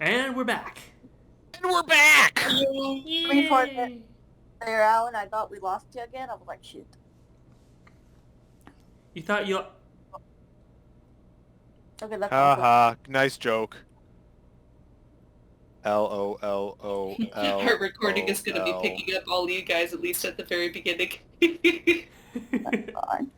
And we're back. And we're back! Before there, Alan, I thought we lost you again. I was like, shoot. You thought you... Okay, that's Haha, nice joke. LOLOL. Our recording is going to be picking up all you guys, at least at the very beginning. fine.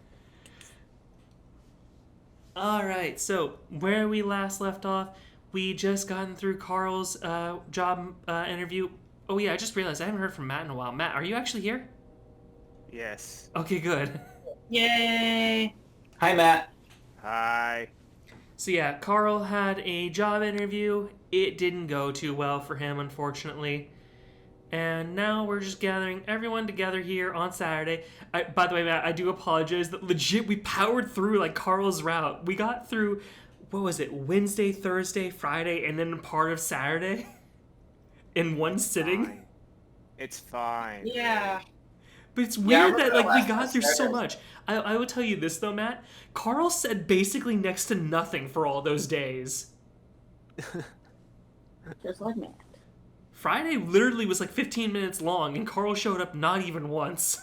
Alright, so where we last left off, we just gotten through Carl's job interview. Oh yeah, I just realized I haven't heard from Matt in a while. Matt, are you actually here? Yes. Okay, good. Yay! Hi, Matt. Hi. So yeah, Carl had a job interview. It didn't go too well for him, unfortunately. And now we're just gathering everyone together here on Saturday. By the way, Matt, I do apologize that legit we powered through like Carl's route. We got through, what was it, Wednesday, Thursday, Friday, and then part of Saturday in one sitting. Fine. It's fine. Yeah. But it's weird that like we last got through so Saturday. much. I will tell you this though, Matt. Carl said basically next to nothing for all those days. Just like Matt. Friday literally was like 15 minutes long, and Carl showed up not even once.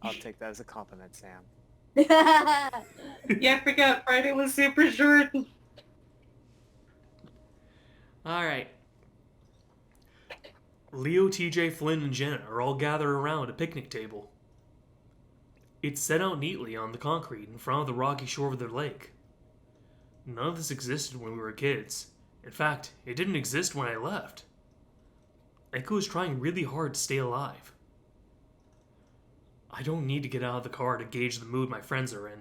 I'll take that as a compliment, Sam. Yeah, I forgot. Friday was super short. Alright. Leo, TJ, Flynn, and Jenna are all gathered around a picnic table. It's set out neatly on the concrete in front of the rocky shore of the lake. None of this existed when we were kids. In fact, it didn't exist when I left. Echo is trying really hard to stay alive. I don't need to get out of the car to gauge the mood my friends are in.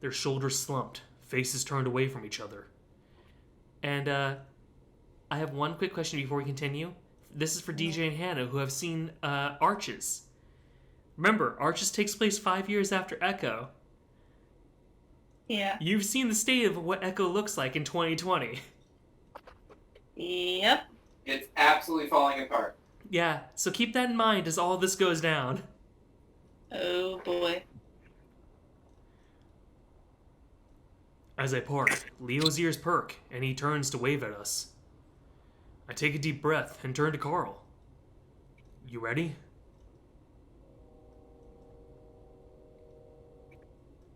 Their shoulders slumped, faces turned away from each other. And, I have one quick question before we continue. This is for DJ and Hannah, who have seen, Arches. Remember, Arches takes place 5 years after Echo. Yeah. You've seen the state of what Echo looks like in 2020. Yep. It's absolutely falling apart. Yeah, so keep that in mind as all this goes down. Oh boy. As I park, Leo's ears perk, and he turns to wave at us. I take a deep breath and turn to Carl. You ready?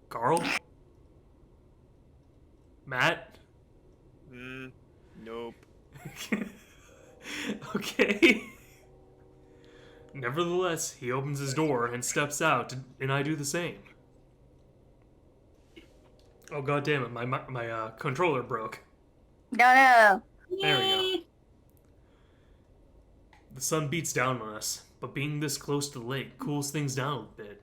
Carl? Matt? Nope. Okay. Nevertheless, he opens his door and steps out, and I do the same. Oh god damn it! My controller broke. No. There we go. The sun beats down on us, but being this close to the lake cools things down a bit.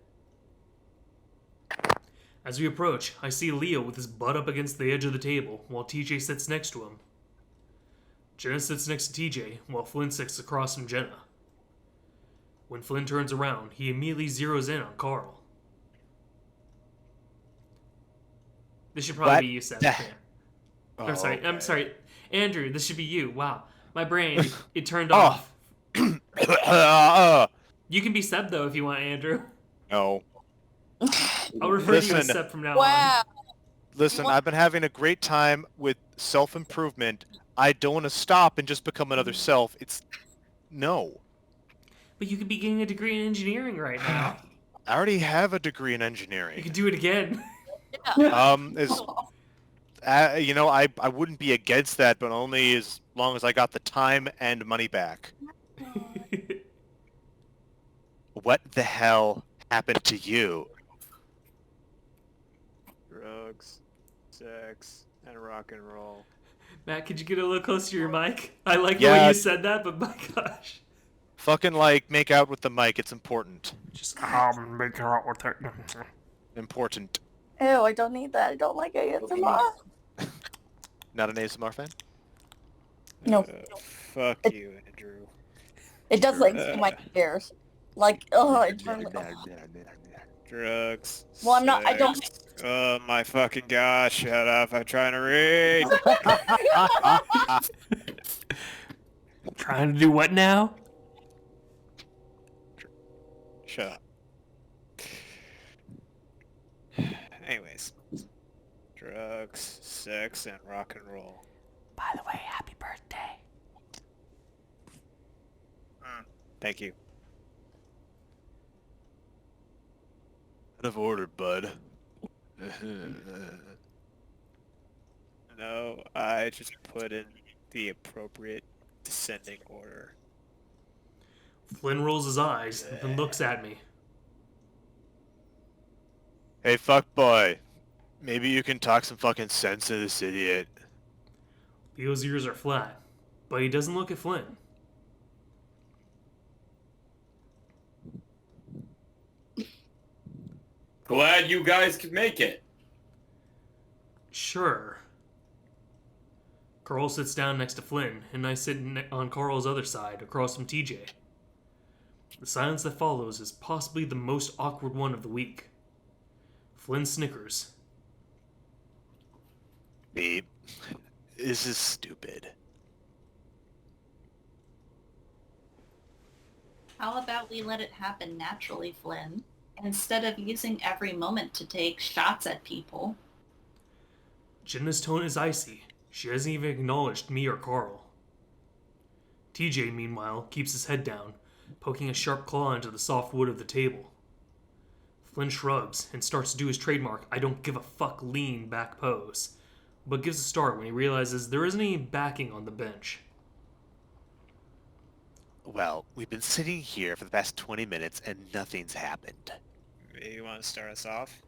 As we approach, I see Leo with his butt up against the edge of the table, while TJ sits next to him. Jenna sits next to TJ, while Flynn sits across from Jenna. When Flynn turns around, he immediately zeroes in on Carl. This should probably What? be you, Seth. Yeah. Yeah. Oh, I'm okay. sorry. Andrew, this should be you. Wow. My brain, it turned Oh. off. You can be Seb, though, if you want, Andrew. No. I'll refer to you as Listen. Seb from now on. Wow. Listen, What? I've been having a great time with self-improvement. I don't want to stop and just become another self. It's... No. But you could be getting a degree in engineering right now. I already have a degree in You engineering. could do it again. I wouldn't be against that, but only as long as I got the time and money back. What the hell happened to you? Drugs, sex, and rock and roll. Matt, could you get a little closer to your mic? I like the way Yeah. you said that, but my gosh. Fucking make out with the mic. It's important. Just make out with it. Important. Ew, I don't need that. I don't like ASMR. Not an ASMR fan? No. Fuck you, Andrew. It does like my ears. Like, it turned. Drugs. Well, I'm not. I don't. Oh my fucking gosh! Shut up! I'm trying to read. Trying to do what now? Shut up. Anyways, drugs, sex, and rock and roll. By the way, happy Thank you. Out of order, bud. No, I just put in the appropriate descending order. Flynn rolls his eyes and looks at me. Hey, fuckboy. Maybe you can talk some fucking sense to this idiot. Leo's ears are flat, but he doesn't look at Flynn. Glad you guys could make it. Sure. Carl sits down next to Flynn, and I sit on Carl's other side, across from TJ. The silence that follows is possibly the most awkward one of the week. Flynn snickers. Me. This is stupid. How about we let it happen naturally, Flynn, instead of using every moment to take shots at people? Jenna's tone is icy. She hasn't even acknowledged me or Carl. TJ, meanwhile, keeps his head down, poking a sharp claw into the soft wood of the table. Flynn shrugs and starts to do his trademark I don't give a fuck lean back pose, but gives a start when he realizes there isn't any backing on the bench. Well, we've been sitting here for the past 20 minutes and nothing's happened. You want to start us off?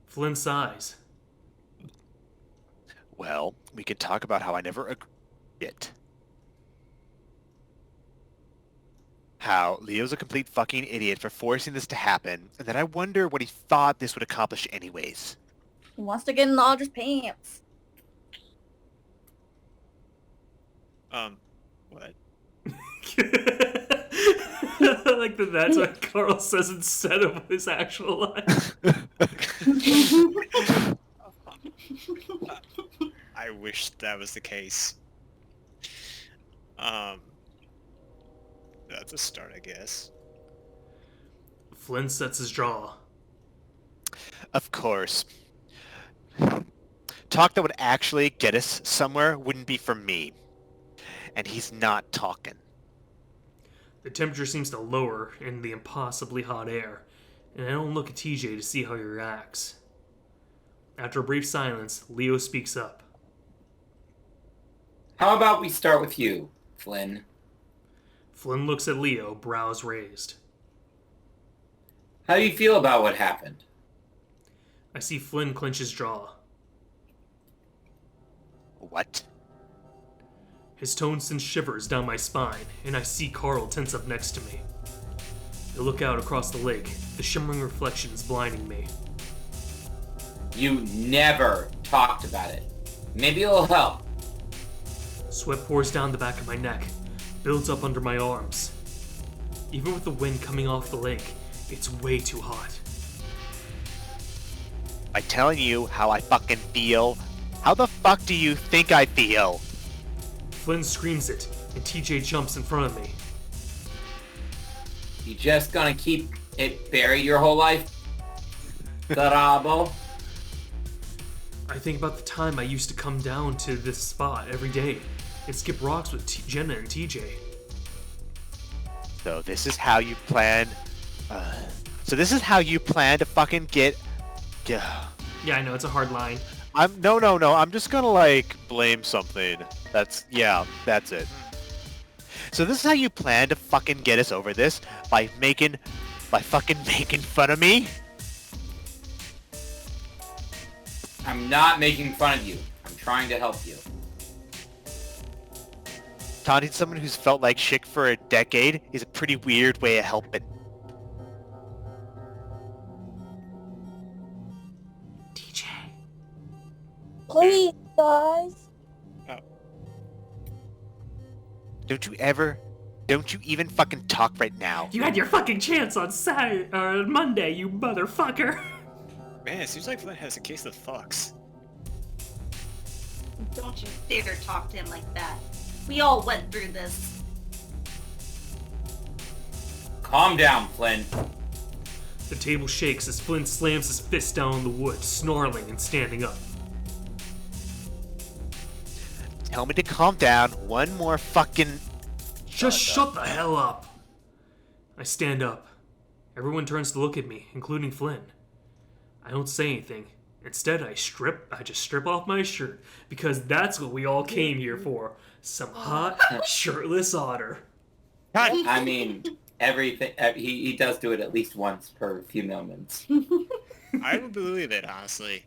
Flynn sighs. Well, we can talk about how I never agreed it. How Leo's a complete fucking idiot for forcing this to happen, and that I wonder what he thought this would accomplish anyways. He wants to get in Audra's pants. What? I like that that's what Carl says instead of his actual line. I wish that was the case. That's a start, I guess. Flynn sets his jaw. Of course. Talk that would actually get us somewhere wouldn't be for me. And he's not talking. The temperature seems to lower in the impossibly hot air, and I don't look at TJ to see how he reacts. After a brief silence, Leo speaks up. How about we start with you, Flynn? Flynn looks at Leo, brows raised. How do you feel about what happened? I see Flynn clench his jaw. What? His tone sends shivers down my spine, and I see Carl tense up next to me. I look out across the lake, the shimmering reflections blinding me. You never talked about it. Maybe it'll help. Sweat pours down the back of my neck, builds up under my arms. Even with the wind coming off the lake, it's way too hot. By telling you how I fucking feel, how the fuck do you think I feel? Flynn screams it, and TJ jumps in front of me. You just gonna keep it buried your whole life? Garabo? I think about the time I used to come down to this spot every day and skip rocks with Jenna and TJ. So this is how you plan... to fucking get... Yeah, I know, it's a hard line. No, I'm just gonna, like, blame something. That's it. So this is how you plan to fucking get us over this? By fucking making fun of me? I'm not making fun of you. I'm trying to help you. Taunting someone who's felt like shit for a decade is a pretty weird way of helping. TJ. Please, guys. Don't you even fucking talk right now. You had your fucking chance on Monday, you motherfucker. Man, it seems like Flynn has a case of the fucks. Don't you dare talk to him like that. We all went through this. Calm down, Flynn. The table shakes as Flynn slams his fist down on the wood, snarling and standing up. Tell me to calm down one more fucking Just shut the hell up! I stand up. Everyone turns to look at me, including Flynn. I don't say anything. Instead, I just strip off my shirt, because that's what we all came here for. Some hot, shirtless otter. I mean, everything. He does do it at least once per few moments. I don't believe it, honestly.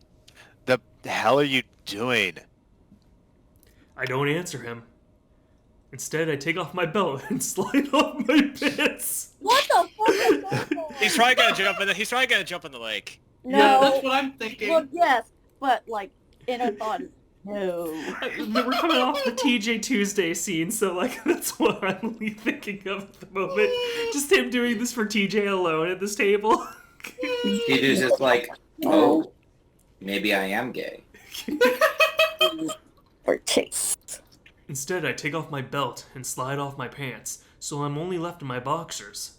The hell are you doing? I don't answer him. Instead, I take off my belt and slide off my pants. What the fuck is going on? He's probably gonna jump in the. He's probably gonna jump in the lake. No. Yeah, that's what I'm thinking. Well, yes, but like in a thought, no. We're coming off the TJ Tuesday scene, so like that's what I'm really thinking of at the moment. Just him doing this for TJ alone at this table. Peter's just like, oh, maybe I am gay. For taste. Instead, I take off my belt and slide off my pants, so I'm only left in my boxers.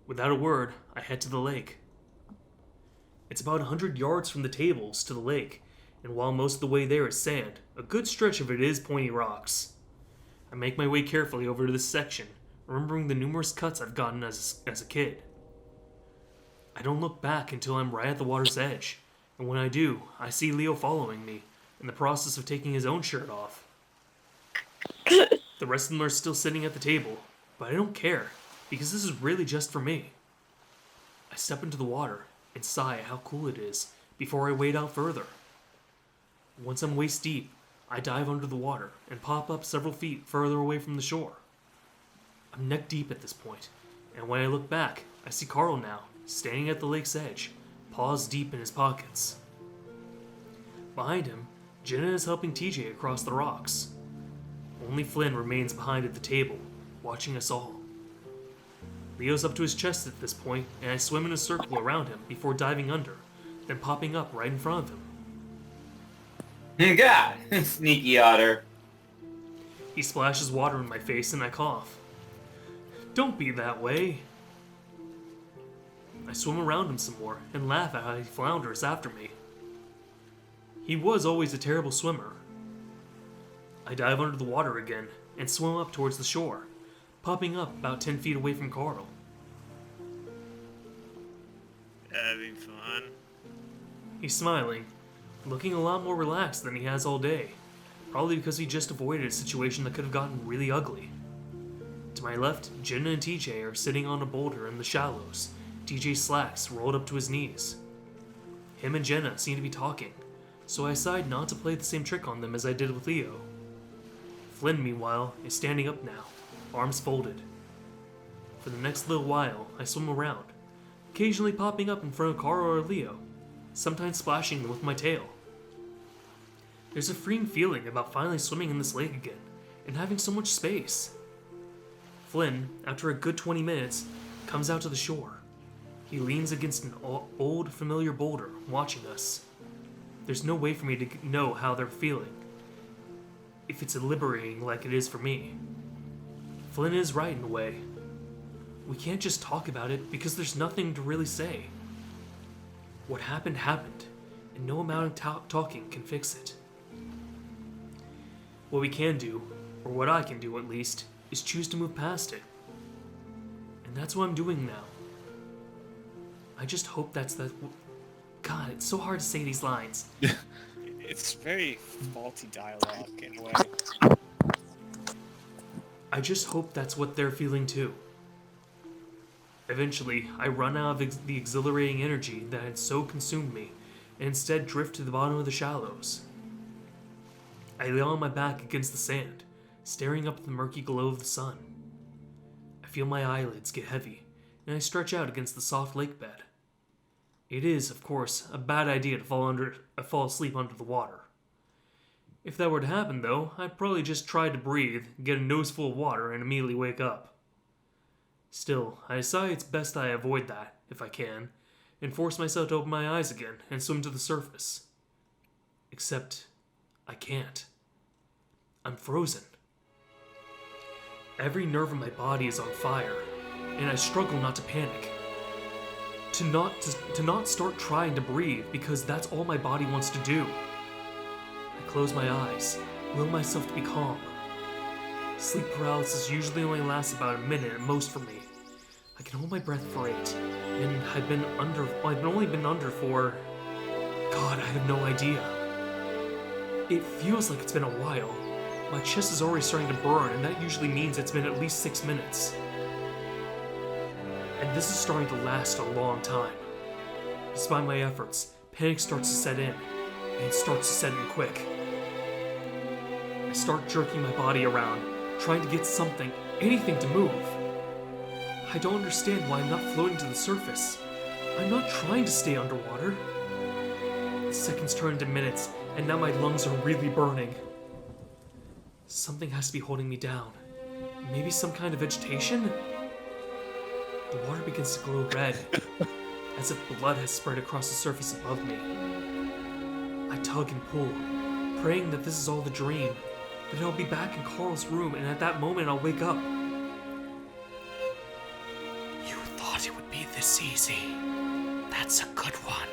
Without a word, I head to the lake. It's about 100 yards from the tables to the lake, and while most of the way there is sand, a good stretch of it is pointy rocks. I make my way carefully over to this section, remembering the numerous cuts I've gotten as a kid. I don't look back until I'm right at the water's edge, and when I do, I see Leo following me, in the process of taking his own shirt off. The rest of them are still sitting at the table, but I don't care, because this is really just for me. I step into the water and sigh at how cool it is before I wade out further. Once I'm waist deep, I dive under the water and pop up several feet further away from the shore. I'm neck deep at this point, and when I look back, I see Carl now, standing at the lake's edge, paws deep in his pockets. Behind him, Jenna is helping TJ across the rocks. Only Flynn remains behind at the table, watching us all. Leo's up to his chest at this point, and I swim in a circle around him before diving under, then popping up right in front of him. God, sneaky otter. He splashes water in my face and I cough. Don't be that way. I swim around him some more and laugh at how he flounders after me. He was always a terrible swimmer. I dive under the water again and swim up towards the shore, popping up about 10 feet away from Carl. Having fun. He's smiling, looking a lot more relaxed than he has all day, probably because he just avoided a situation that could have gotten really ugly. To my left, Jenna and TJ are sitting on a boulder in the shallows, TJ's slacks rolled up to his knees. Him and Jenna seem to be talking, so I decide not to play the same trick on them as I did with Leo. Flynn, meanwhile, is standing up now, arms folded. For the next little while, I swim around, occasionally popping up in front of Carl or Leo, sometimes splashing them with my tail. There's a freeing feeling about finally swimming in this lake again, and having so much space. Flynn, after a good 20 minutes, comes out to the shore. He leans against an old, familiar boulder, watching us. There's no way for me to know how they're feeling, if it's liberating like it is for me. Flynn is right in a way. We can't just talk about it because there's nothing to really say. What happened happened, and no amount of talking can fix it. What we can do, or what I can do at least, is choose to move past it. And that's what I'm doing now. I just hope that's that. God, it's so hard to say these lines. It's very faulty dialogue in a way. I just hope that's what they're feeling too. Eventually, I run out of the exhilarating energy that had so consumed me, and instead drift to the bottom of the shallows. I lay on my back against the sand, staring up at the murky glow of the sun. I feel my eyelids get heavy, and I stretch out against the soft lake bed. It is, of course, a bad idea to fall asleep under the water. If that were to happen, though, I'd probably just try to breathe, get a nose full of water, and immediately wake up. Still, I decide it's best I avoid that, if I can, and force myself to open my eyes again and swim to the surface. Except, I can't. I'm frozen. Every nerve in my body is on fire, and I struggle not to panic. To not start trying to breathe because that's all my body wants to do. I close my eyes, will myself to be calm. Sleep paralysis usually only lasts about a minute at most for me. I can hold my breath for 8, and I've only been under for... God, I have no idea. It feels like it's been a while. My chest is already starting to burn, and that usually means it's been at least 6 minutes. And this is starting to last a long time. Despite my efforts, panic starts to set in, and it starts to set in quick. I start jerking my body around, trying to get something, anything to move. I don't understand why I'm not floating to the surface. I'm not trying to stay underwater. The seconds turn into minutes, and now my lungs are really burning. Something has to be holding me down. Maybe some kind of vegetation? The water begins to glow red, as if blood has spread across the surface above me. I tug and pull, praying that this is all the dream, that I'll be back in Carl's room, and at that moment I'll wake up. You thought it would be this easy. That's a good one.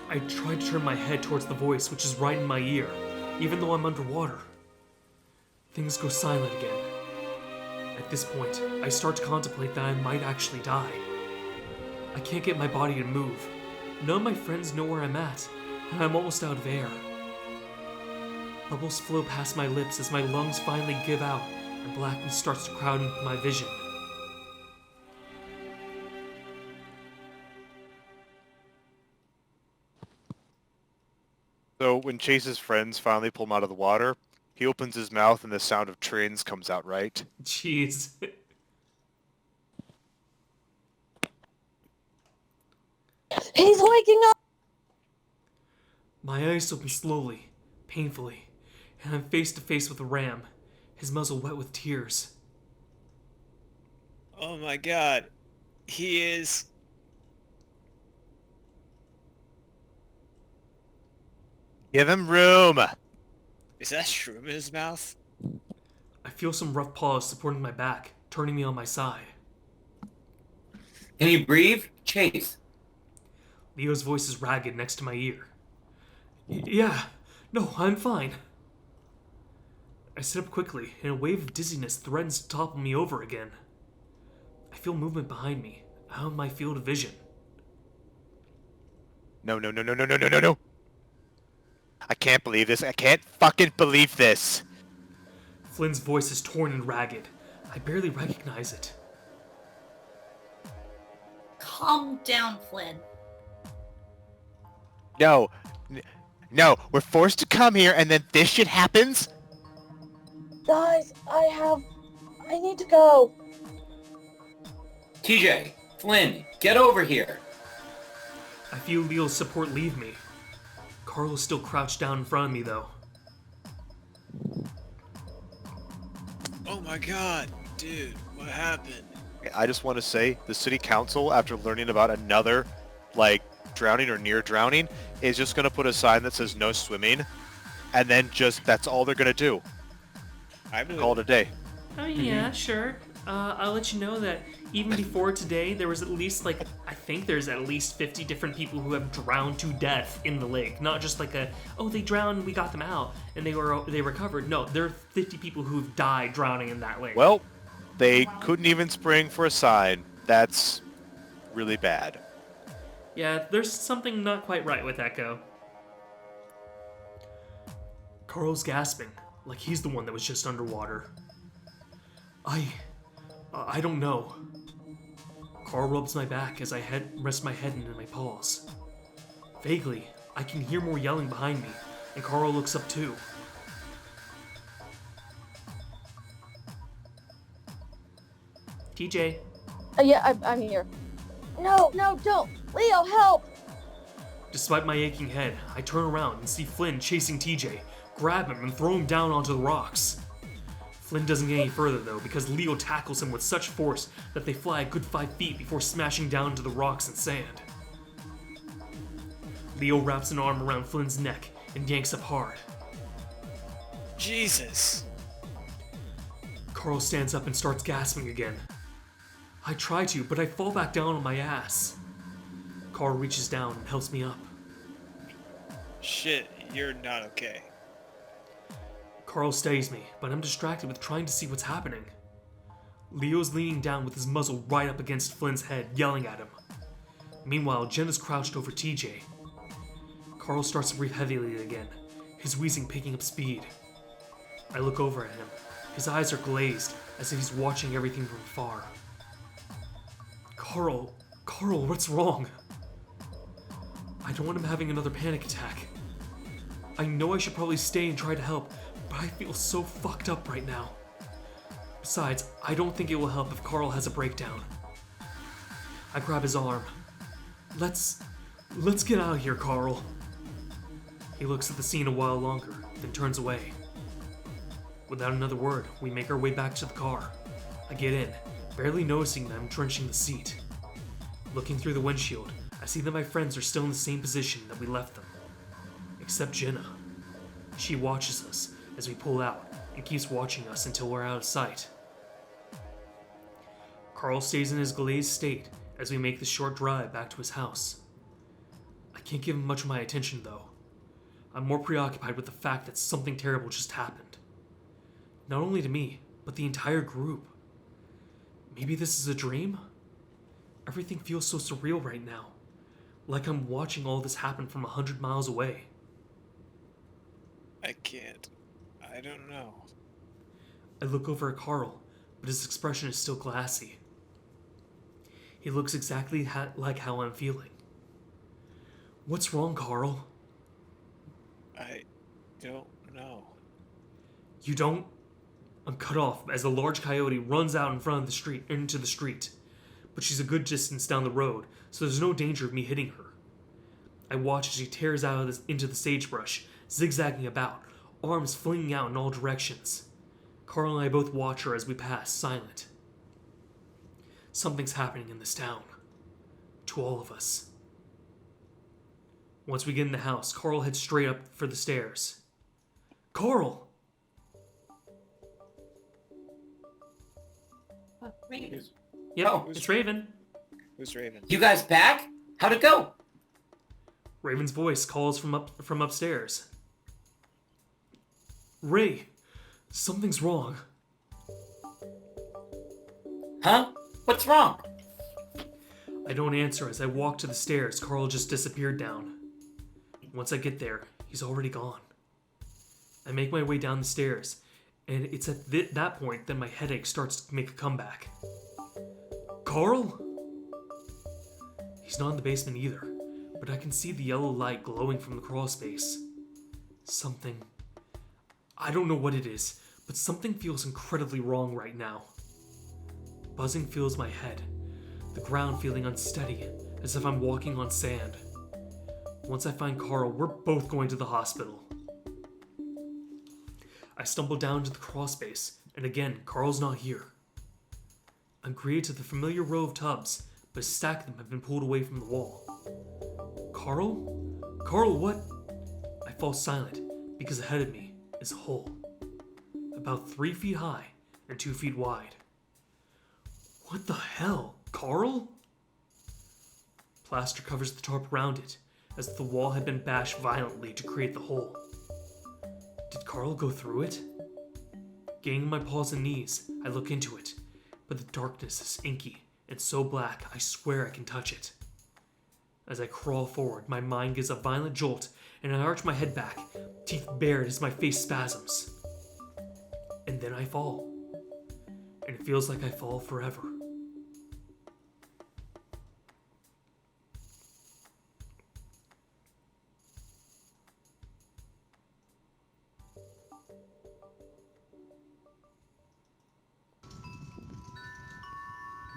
I try to turn my head towards the voice, which is right in my ear, even though I'm underwater. Things go silent again. At this point, I start to contemplate that I might actually die. I can't get my body to move. None of my friends know where I'm at, and I'm almost out of air. Bubbles flow past my lips as my lungs finally give out, and blackness starts to crowd into my vision. So when Chase's friends finally pull him out of the water, he opens his mouth and the sound of trains comes out, right? Jeez. He's waking up! My eyes open slowly, painfully, and I'm face to face with a ram, his muzzle wet with tears. Oh my god. He is... Give him room! Is that shroom in his mouth? I feel some rough paws supporting my back, turning me on my side. Can you breathe? Chase. Leo's voice is ragged next to my ear. Yeah, no, I'm fine. I sit up quickly, and a wave of dizziness threatens to topple me over again. I feel movement behind me, out of my field of vision. No. I can't believe this. I can't fucking believe this. Flynn's voice is torn and ragged. I barely recognize it. Calm down, Flynn. No. We're forced to come here and then this shit happens? Guys, I need to go. TJ, Flynn, get over here. I feel Leo's support leave me. Carl is still crouched down in front of me, though. Oh my god, dude, what happened? I just want to say, the city council, after learning about another, drowning or near drowning, is just going to put a sign that says no swimming, and then that's all they're going to do. I believe Call it a day. Oh yeah, sure. I'll let you know that even before today, there was at least, I think there's at least 50 different people who have drowned to death in the lake. Not just they drowned, we got them out, and they recovered. No, there are 50 people who've died drowning in that lake. Well, they couldn't even spring for a sign. That's really bad. Yeah, there's something not quite right with Echo. Carl's gasping, like he's the one that was just underwater. I don't know. Carl rubs my back as I rest my head into my paws. Vaguely, I can hear more yelling behind me, and Carl looks up too. TJ. Yeah, I'm here. No, don't. Leo, help! Despite my aching head, I turn around and see Flynn chasing TJ, grab him, and throw him down onto the rocks. Flynn doesn't get any further though, because Leo tackles him with such force that they fly a good 5 feet before smashing down to the rocks and sand. Leo wraps an arm around Flynn's neck and yanks up hard. Jesus. Carl stands up and starts gasping again. I try to, but I fall back down on my ass. Carl reaches down and helps me up. Shit, you're not okay. Carl steadies me, but I'm distracted with trying to see what's happening. Leo's leaning down with his muzzle right up against Flynn's head, yelling at him. Meanwhile, Jenna's crouched over TJ. Carl starts to breathe heavily again, his wheezing picking up speed. I look over at him. His eyes are glazed, as if he's watching everything from afar. Carl, what's wrong? I don't want him having another panic attack. I know I should probably stay and try to help, but I feel so fucked up right now. Besides, I don't think it will help if Carl has a breakdown. I grab his arm. Let's get out of here, Carl. He looks at the scene a while longer, then turns away. Without another word, we make our way back to the car. I get in, barely noticing them drenching the seat. Looking through the windshield, I see that my friends are still in the same position that we left them. Except Jenna. She watches us as we pull out and keeps watching us until we're out of sight. Carl stays in his glazed state as we make the short drive back to his house. I can't give him much of my attention though. I'm more preoccupied with the fact that something terrible just happened. Not only to me, but the entire group. Maybe this is a dream? Everything feels so surreal right now. Like I'm watching all this happen from 100 miles away. I can't. I don't know. I look over at Carl, but his expression is still glassy. He looks exactly like how I'm feeling. What's wrong, Carl? I don't know. You don't? I'm cut off as a large coyote runs out in front of the street into the street. But she's a good distance down the road, so there's no danger of me hitting her. I watch as she tears out into the sagebrush, zigzagging about, arms flinging out in all directions. Carl and I both watch her as we pass, silent. Something's happening in this town. To all of us. Once we get in the house, Carl heads straight up for the stairs. Carl! Yep, Oh. it's Raven. Who's Raven? You guys back? How'd it go? Raven's voice calls from upstairs. Ray, something's wrong. Huh? What's wrong? I don't answer as I walk to the stairs Carl just disappeared down. Once I get there, he's already gone. I make my way down the stairs, and it's at that point that my headache starts to make a comeback. Carl? He's not in the basement either, but I can see the yellow light glowing from the crawl space. Something. I don't know what it is, but something feels incredibly wrong right now. Buzzing fills my head, the ground feeling unsteady, as if I'm walking on sand. Once I find Carl, we're both going to the hospital. I stumble down to the crawl space, and again, Carl's not here. I'm greeted to the familiar row of tubs, but a stack of them have been pulled away from the wall. Carl? Carl, what? I fall silent, because ahead of me is a hole. About 3 feet high and 2 feet wide. What the hell? Carl? Plaster covers the tarp around it, as if the wall had been bashed violently to create the hole. Did Carl go through it? Getting on my paws and knees, I look into it, but the darkness is inky and so black I swear I can touch it. As I crawl forward, my mind gives a violent jolt, and I arch my head back, teeth bared as my face spasms. And then I fall. And it feels like I fall forever.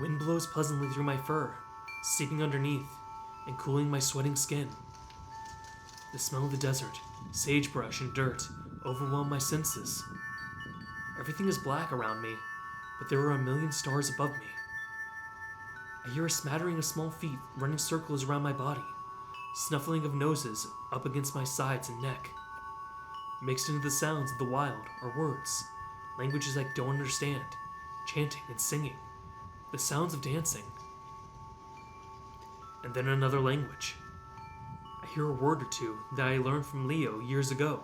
Wind blows pleasantly through my fur, seeping underneath and cooling my sweating skin. The smell of the desert, sagebrush, and dirt overwhelm my senses. Everything is black around me, but there are a million stars above me. I hear a smattering of small feet running circles around my body, snuffling of noses up against my sides and neck. Mixed into the sounds of the wild are words, languages I don't understand, chanting and singing, the sounds of dancing. And then another language. I hear a word or two that I learned from Leo years ago.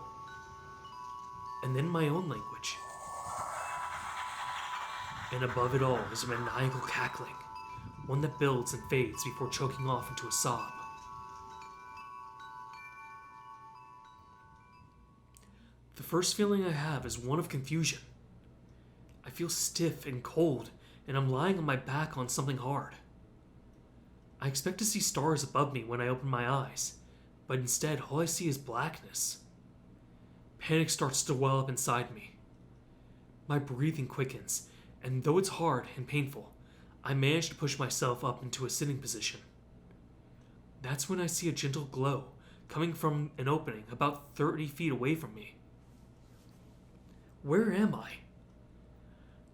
and then my own language. And above it all is a maniacal cackling, one that builds and fades before choking off into a sob. The first feeling I have is one of confusion. I feel stiff and cold, and I'm lying on my back on something hard. I expect to see stars above me when I open my eyes, but instead all I see is blackness. Panic starts to well up inside me. My breathing quickens, and though it's hard and painful, I manage to push myself up into a sitting position. That's when I see a gentle glow coming from an opening about 30 feet away from me. Where am I?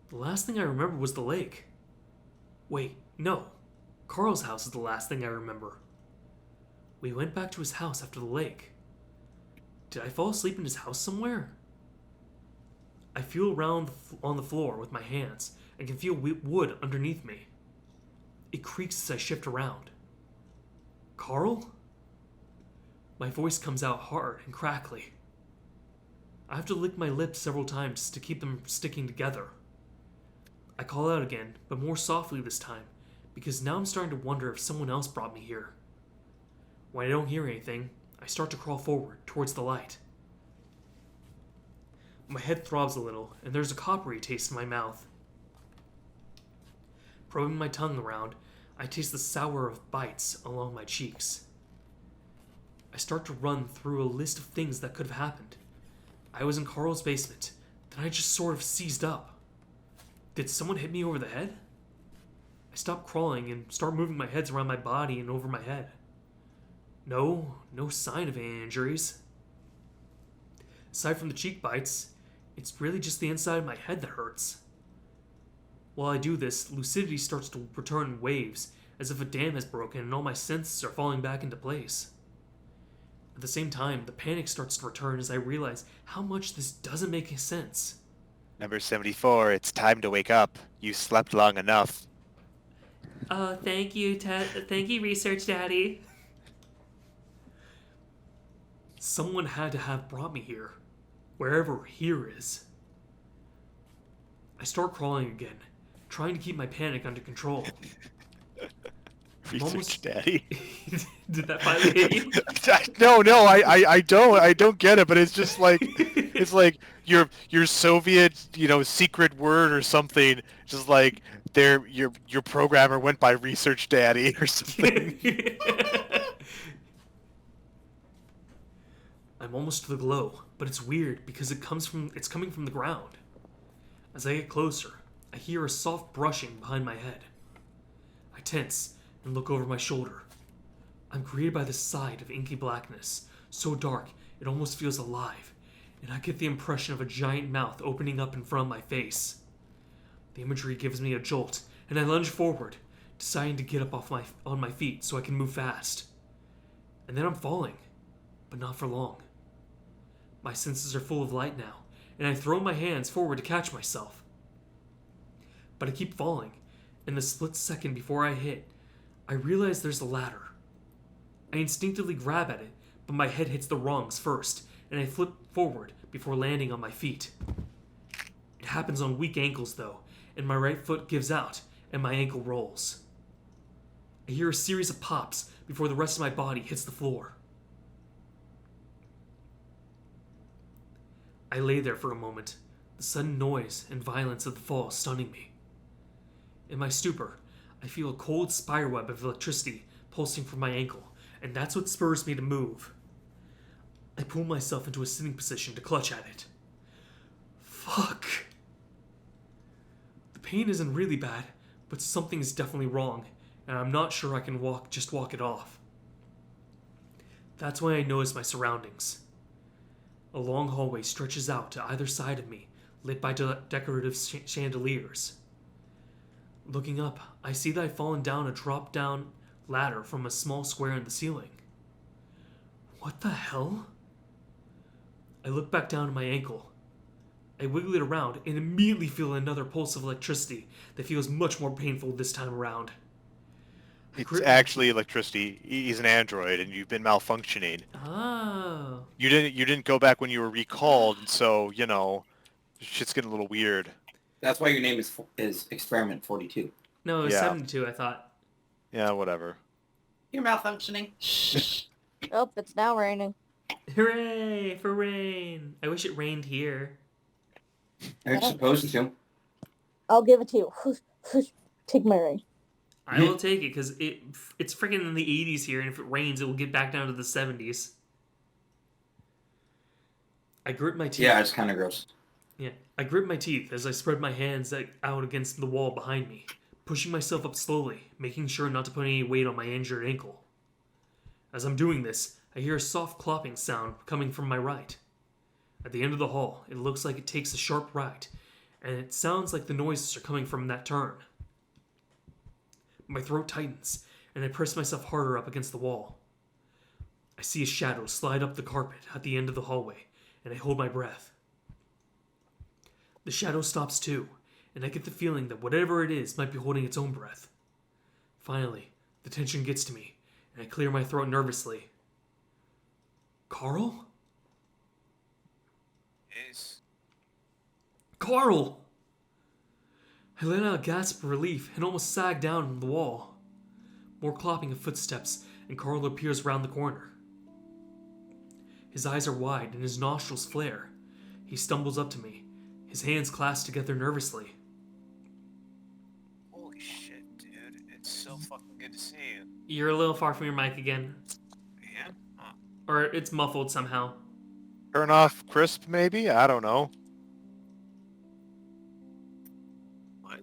The last thing I remember was the lake. Wait, no. Carl's house is the last thing I remember. We went back to his house after the lake. Did I fall asleep in his house somewhere? I feel around on the floor with my hands and can feel wood underneath me. It creaks as I shift around. Carl? My voice comes out hard and crackly. I have to lick my lips several times to keep them sticking together. I call out again, but more softly this time, because now I'm starting to wonder if someone else brought me here. When I don't hear anything, I start to crawl forward towards the light. My head throbs a little, and there's a coppery taste in my mouth. Probing my tongue around, I taste the sour of bites along my cheeks. I start to run through a list of things that could have happened. I was in Carl's basement, then I just sort of seized up. Did someone hit me over the head? I stop crawling and start moving my heads around my body and over my head. No sign of any injuries. Aside from the cheek bites, it's really just the inside of my head that hurts. While I do this, lucidity starts to return in waves, as if a dam has broken and all my senses are falling back into place. At the same time, the panic starts to return as I realize how much this doesn't make sense. Number 74, it's time to wake up. You slept long enough. Thank you, thank you, Research Daddy. Someone had to have brought me here, wherever here is. I start crawling again, trying to keep my panic under control. Research Daddy. Did that finally hit you? No, I don't get it, but it's just like it's like your Soviet, secret word or something. Just like your programmer went by Research Daddy or something. I'm almost to the glow, but it's weird because it's coming from the ground. As I get closer, I hear a soft brushing behind my head. I tense and look over my shoulder. I'm greeted by the sight of inky blackness, so dark it almost feels alive, and I get the impression of a giant mouth opening up in front of my face. The imagery gives me a jolt, and I lunge forward, deciding to get up on my feet so I can move fast. And then I'm falling, but not for long. My senses are full of light now, and I throw my hands forward to catch myself. But I keep falling, and the split second before I hit, I realize there's a ladder. I instinctively grab at it, but my head hits the rungs first, and I flip forward before landing on my feet. It happens on weak ankles though, and my right foot gives out, and my ankle rolls. I hear a series of pops before the rest of my body hits the floor. I lay there for a moment, the sudden noise and violence of the fall stunning me. In my stupor, I feel a cold spiderweb of electricity pulsing from my ankle, and that's what spurs me to move. I pull myself into a sitting position to clutch at it. Fuck. The pain isn't really bad, but something is definitely wrong, and I'm not sure I can walk it off. That's when I notice my surroundings. A long hallway stretches out to either side of me, lit by decorative chandeliers. Looking up, I see that I've fallen down a drop-down ladder from a small square in the ceiling. What the hell? I look back down at my ankle. I wiggle it around and immediately feel another pulse of electricity that feels much more painful this time around. It's actually electricity. He's an android, and you've been malfunctioning. Oh. You didn't go back when you were recalled, and so shit's getting a little weird. That's why your name is Experiment 42. No, it was Yeah. 72, I thought. Yeah, whatever. You're malfunctioning. Shh. Oh, it's now raining. Hooray for rain. I wish it rained here. They're supposed to. I'll give it to you. Take my ring. I will take it because it's freaking in the 80s here, and if it rains, it will get back down to the 70s. I grit my teeth. Yeah, it's kind of gross. Yeah, I grit my teeth as I spread my hands out against the wall behind me, pushing myself up slowly, making sure not to put any weight on my injured ankle. As I'm doing this, I hear a soft clopping sound coming from my right. At the end of the hall, it looks like it takes a sharp right, and it sounds like the noises are coming from that turn. My throat tightens, and I press myself harder up against the wall. I see a shadow slide up the carpet at the end of the hallway, and I hold my breath. The shadow stops too, and I get the feeling that whatever it is might be holding its own breath. Finally, the tension gets to me, and I clear my throat nervously. Carl? Is Carl! I let out a gasp of relief and almost sagged down from the wall. More clopping of footsteps, and Carl appears round the corner. His eyes are wide and his nostrils flare. He stumbles up to me, his hands clasped together nervously. holy shit, dude! It's so fucking good to see you. You're a little far from your mic again. Yeah. Huh. Or it's muffled somehow. Turn off crisp, maybe? I don't know. What?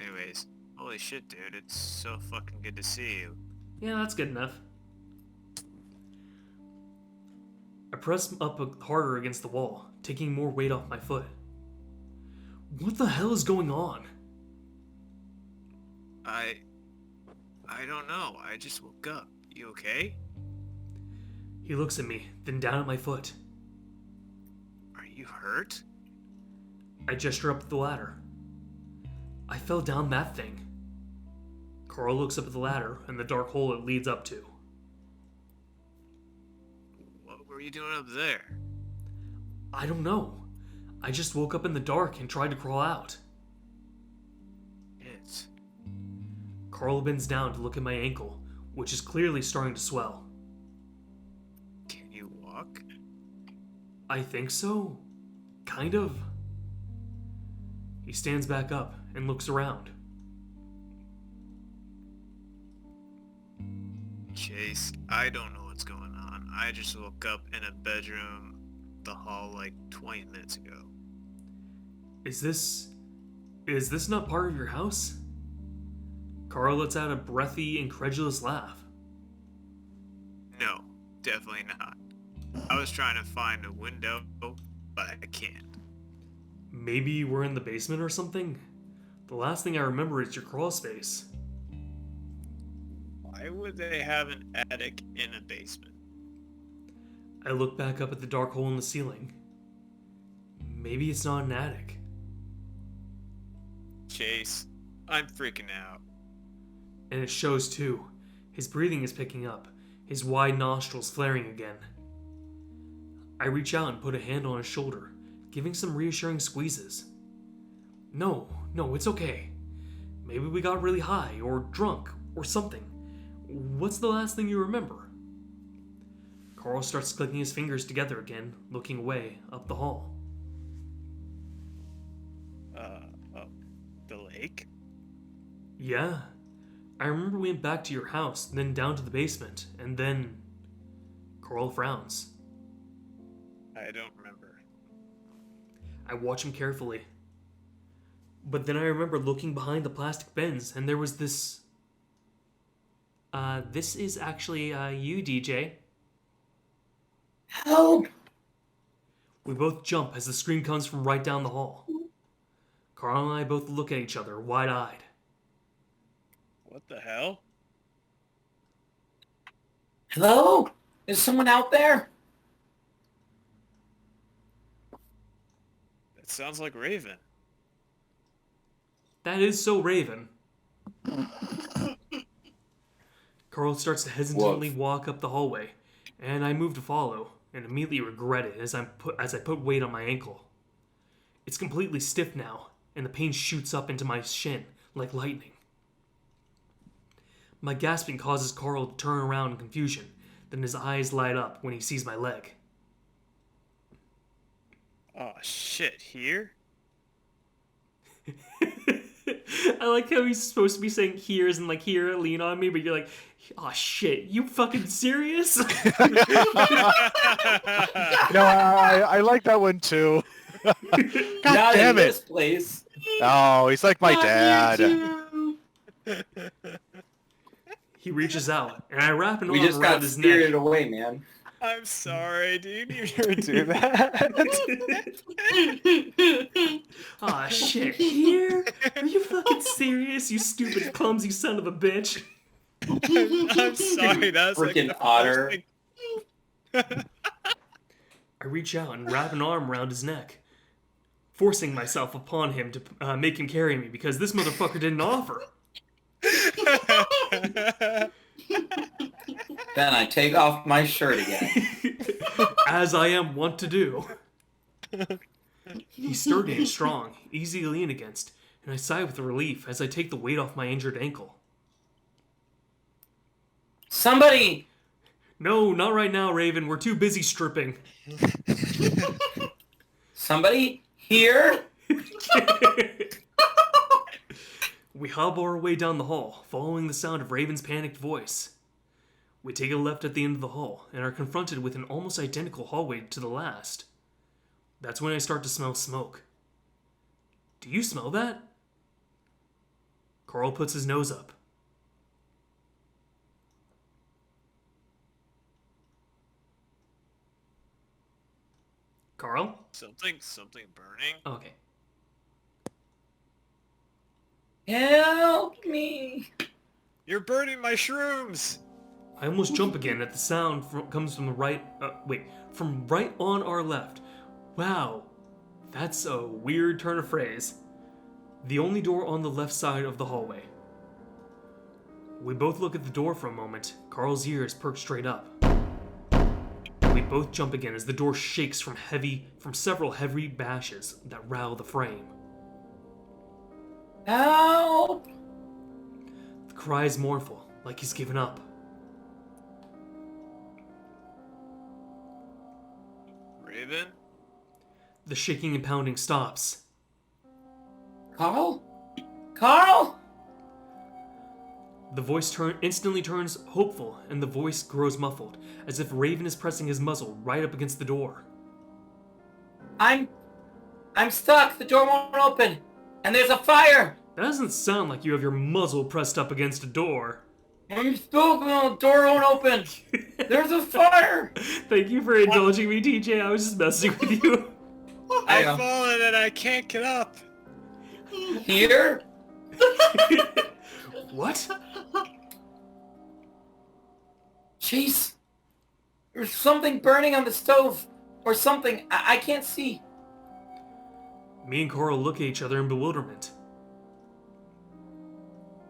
Anyways, holy shit, dude! It's so fucking good to see you. Yeah, that's good enough. I press up harder against the wall, taking more weight off my foot. What the hell is going on? I don't know. I just woke up. You okay? He looks at me, then down at my foot. Are you hurt? I gesture up the ladder. I fell down that thing. Carl looks up at the ladder and the dark hole it leads up to. What were you doing up there? I don't know. I just woke up in the dark and tried to crawl out. It's... Carl bends down to look at my ankle, which is clearly starting to swell. Can you walk? I think so. Kind of. He stands back up and looks around. Chase, I don't know what's going on. I just woke up in a bedroom, the hall, like 20 minutes ago. Is this not part of your house? Carl lets out a breathy, incredulous laugh. No, definitely not. I was trying to find a window, but I can't. Maybe we're in the basement or something? The last thing I remember is your crawl space. Why would they have an attic in a basement? I look back up at the dark hole in the ceiling. Maybe it's not an attic. Chase, I'm freaking out. And it shows too. His breathing is picking up, his wide nostrils flaring again. I reach out and put a hand on his shoulder, giving some reassuring squeezes. No, it's okay. Maybe we got really high, or drunk, or something. What's the last thing you remember? Carl starts clicking his fingers together again, looking away, up the hall. The lake? Yeah. I remember we went back to your house, then down to the basement, and then... Carl frowns. I don't remember. I watch him carefully. But then I remember looking behind the plastic bins, and there was this... this is actually, you, DJ. Help! We both jump as the scream comes from right down the hall. Carl and I both look at each other, wide-eyed. What the hell? Hello? Is someone out there? That sounds like Raven. That is so Raven. Carl starts to hesitantly Woof. walk up the hallway, and I move to follow, and immediately regret it as I put weight on my ankle. It's completely stiff now, and the pain shoots up into my shin like lightning. My gasping causes Carl to turn around in confusion, then his eyes light up when he sees my leg. Oh shit, here? I like how he's supposed to be saying here as in like here, lean on me, but you're like, oh shit, you fucking serious? No, I like that one too. God Not damn in it! this place. Oh, he's like my dad. He reaches out, and I wrap an We arm just around got his spirited neck. away, man. I'm sorry, dude. You never do that. Aw, shit, here? Are you fucking serious, you stupid, clumsy son of a bitch? I'm sorry. That was like Freaking the otter. first thing. I reach out and wrap an arm around his neck, forcing myself upon him to make him carry me because this motherfucker didn't offer. Then I take off my shirt again. As I am wont to do. He's sturdy and strong, easy to lean against, and I sigh with relief as I take the weight off my injured ankle. Somebody! No, not right now, Raven. We're too busy stripping. Somebody here? We hobble our way down the hall, following the sound of Raven's panicked voice. We take a left at the end of the hall and are confronted with an almost identical hallway to the last. That's when I start to smell smoke. Do you smell that? Carl puts his nose up. Carl? Something burning. Okay. Help me! You're burning my shrooms. I almost jump again at the sound comes from the right. From right on our left. Wow, that's a weird turn of phrase. The only door on the left side of the hallway. We both look at the door for a moment. Carl's ears perk straight up. We both jump again as the door shakes from several heavy bashes that rattle the frame. Help! The cry is mournful, like he's given up. Raven? The shaking and pounding stops. Carl? Carl? The voice instantly turns hopeful, and the voice grows muffled, as if Raven is pressing his muzzle right up against the door. I'm stuck. The door won't open. And there's a fire. That doesn't sound like you have your muzzle pressed up against a door. I'm stuck. The door won't open. There's a fire. Thank you for indulging me, TJ. I was just messing with you. I've fallen and I can't get up. Here? What? Jeez. There's something burning on the stove. Or something. I can't see. Me and Coral look at each other in bewilderment.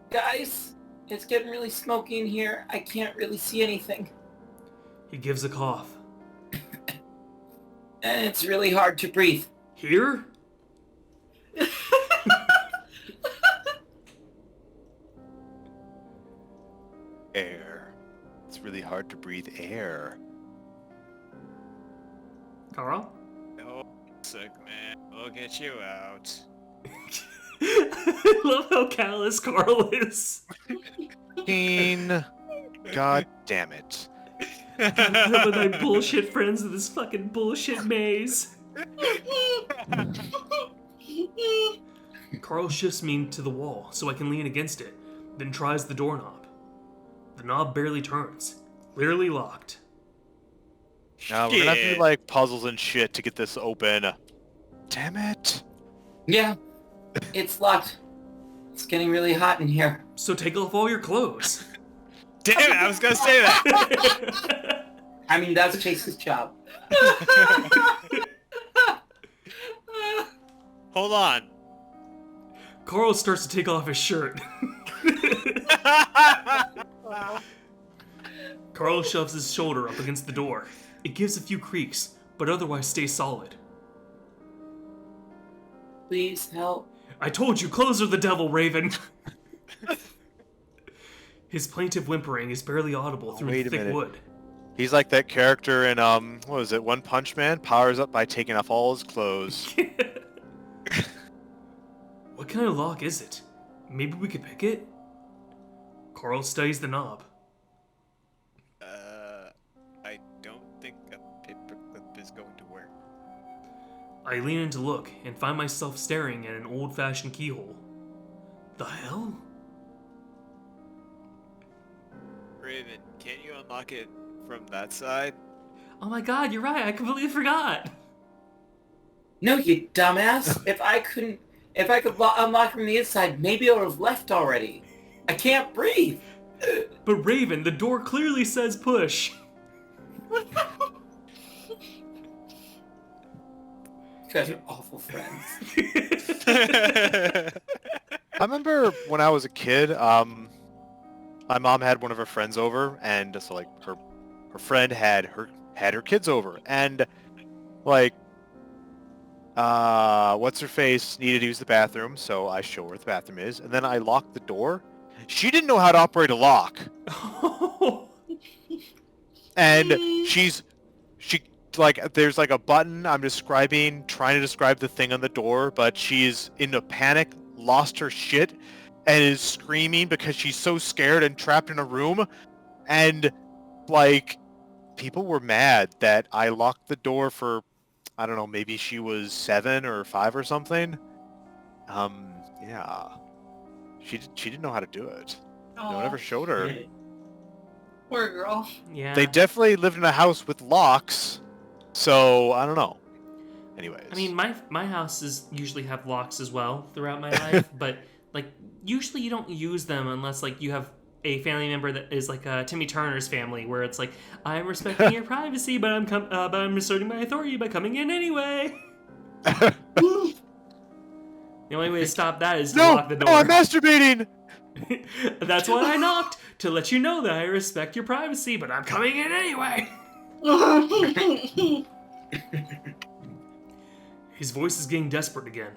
Guys, it's getting really smoky in here. I can't really see anything. He gives a cough. And it's really hard to breathe. Here? Air. It's really hard to breathe air. Carl? No, sick man. We'll get you out. I love how callous Carl is. Keen. God damn it. Put up with my bullshit friends in this fucking bullshit maze. Carl shifts me to the wall so I can lean against it, then tries the doorknob. The knob barely turns, clearly locked. Now we're gonna have to Shit. do like puzzles and shit to get this open. Damn it. Yeah. It's locked. It's getting really hot in here. So take off all your clothes. Damn it, I was gonna say that. I mean, that's Chase's job. Hold on. Carl starts to take off his shirt. Carl shoves his shoulder up against the door. It gives a few creaks, but otherwise stays solid. Please help. I told you, clothes are the devil, Raven. His plaintive whimpering is barely audible through the thick wood. He's like that character in what was it, One Punch Man? Powers up by taking off all his clothes. What kind of lock is it? Maybe we could pick it? Carl studies the knob. I don't think a paperclip is going to work. I lean in to look and find myself staring at an old-fashioned keyhole. The hell? Raven, can't you unlock it from that side? Oh my god, you're right, I completely forgot! No, you dumbass. If I could unlock from the inside, maybe I would have left already. I can't breathe. But Raven, the door clearly says push. You guys are awful friends. I remember when I was a kid, my mom had one of her friends over, and so like her friend had her kids over, and like what's her face needed to use the bathroom, so I show her where the bathroom is, and then I locked the door. She didn't know how to operate a lock. And she like there's like a button I'm trying to describe the thing on the door, but she's in a panic, lost her shit, and is screaming because she's so scared and trapped in a room. And like people were mad that I locked the door for, I don't know, maybe she was 7 or 5 or something. Yeah. She didn't know how to do it. No one ever showed her. Poor girl. Yeah. They definitely lived in a house with locks, so I don't know. Anyways. I mean, my houses usually have locks as well throughout my life, but like usually you don't use them unless like you have a family member that is like Timmy Turner's family, where it's like, I'm respecting your privacy, but I'm asserting my authority by coming in anyway. The only way to stop that is to lock the door. No, I'm masturbating! That's why I knocked, to let you know that I respect your privacy, but I'm coming in anyway. His voice is getting desperate again.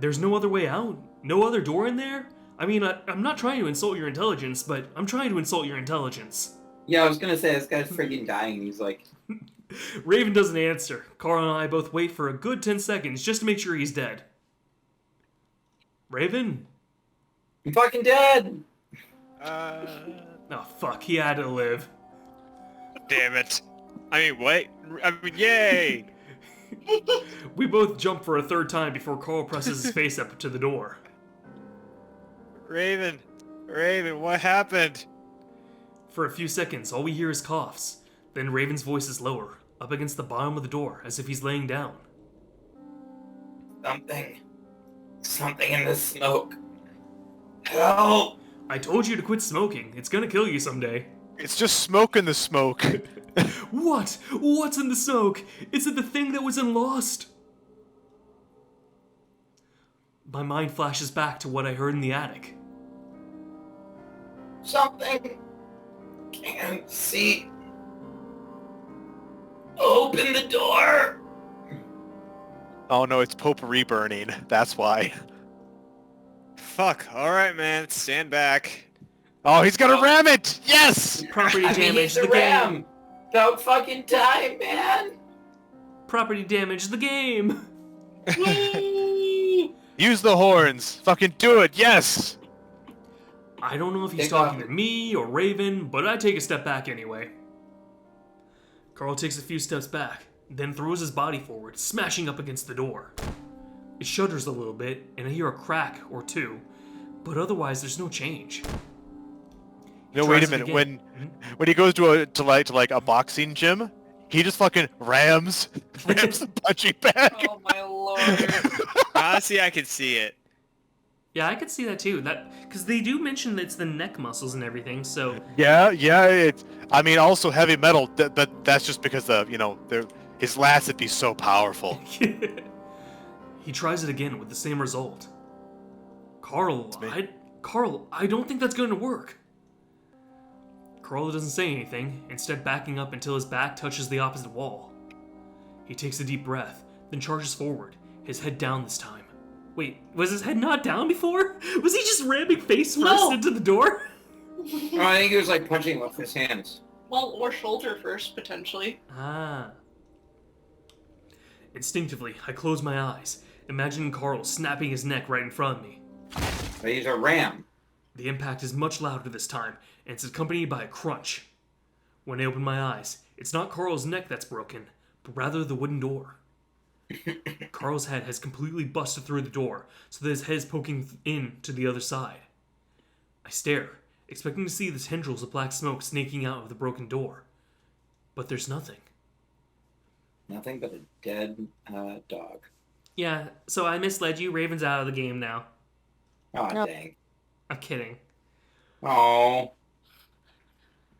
There's no other way out? No other door in there? I mean, I'm not trying to insult your intelligence, but I'm trying to insult your intelligence. Yeah, I was gonna say, this guy's freaking dying. He's like... Raven doesn't answer. Carl and I both wait for a good 10 seconds just to make sure he's dead. Raven? I'm fucking dead! Oh, fuck. He had to live. Damn it. I mean, wait. I mean, yay! We both jump for a third time before Carl presses his face up to the door. Raven, what happened? For a few seconds, all we hear is coughs. Then Raven's voice is lower, up against the bottom of the door, as if he's laying down. Something in the smoke. Help! I told you to quit smoking. It's gonna kill you someday. It's just smoke in the smoke. What? What's in the smoke? Is it the thing that was in Lost? My mind flashes back to what I heard in the attic. Something. Can't see. Open the door! Oh no, it's potpourri burning. That's why. Fuck, alright man, stand back. Oh, he's gonna ram it! Yes! Property I mean, damage he's the a ram. game. About fucking time, man! Property damage the game. Use the horns. Fucking do it, yes! I don't know if he's Take talking off. to me or Raven, but I take a step back anyway. Carl takes a few steps back, then throws his body forward, smashing up against the door. It shudders a little bit, and I hear a crack or two, but otherwise there's no change. No, Tries wait a it minute. again. When he goes to like a boxing gym, he just fucking rams the punching bag. Oh my lord. Honestly, I can see it. Yeah, I could see that too. Because they do mention that it's the neck muscles and everything, so... Yeah. I mean, also heavy metal, but that's just because his lats would be so powerful. He tries it again with the same result. Carl Carl, I don't think that's going to work. Carl doesn't say anything, instead backing up until his back touches the opposite wall. He takes a deep breath, then charges forward, his head down this time. Wait, was his head not down before? Was he just ramming face first into the door? Oh, I think he was like punching with his hands. Well, or shoulder first, potentially. Ah. Instinctively, I close my eyes, imagining Carl snapping his neck right in front of me. But he's a ram. The impact is much louder this time, and it's accompanied by a crunch. When I open my eyes, it's not Carl's neck that's broken, but rather the wooden door. Carl's head has completely busted through the door, so that his head is poking in to the other side. I stare, expecting to see the tendrils of black smoke snaking out of the broken door. But there's nothing. Nothing but a dead dog. Yeah, so I misled you. Raven's out of the game now. Oh, No. dang. I'm kidding. Oh.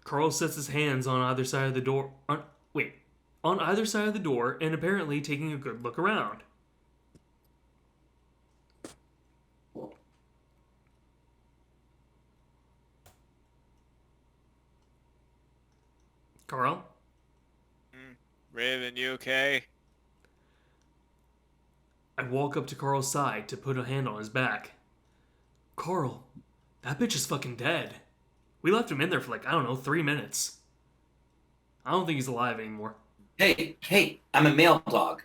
Carl sets his hands on either side of the door. On either side of the door, and apparently taking a good look around. Carl? Raven, you okay? I walk up to Carl's side to put a hand on his back. Carl, that bitch is fucking dead. We left him in there for 3 minutes. I don't think he's alive anymore. Hey, I'm a male dog.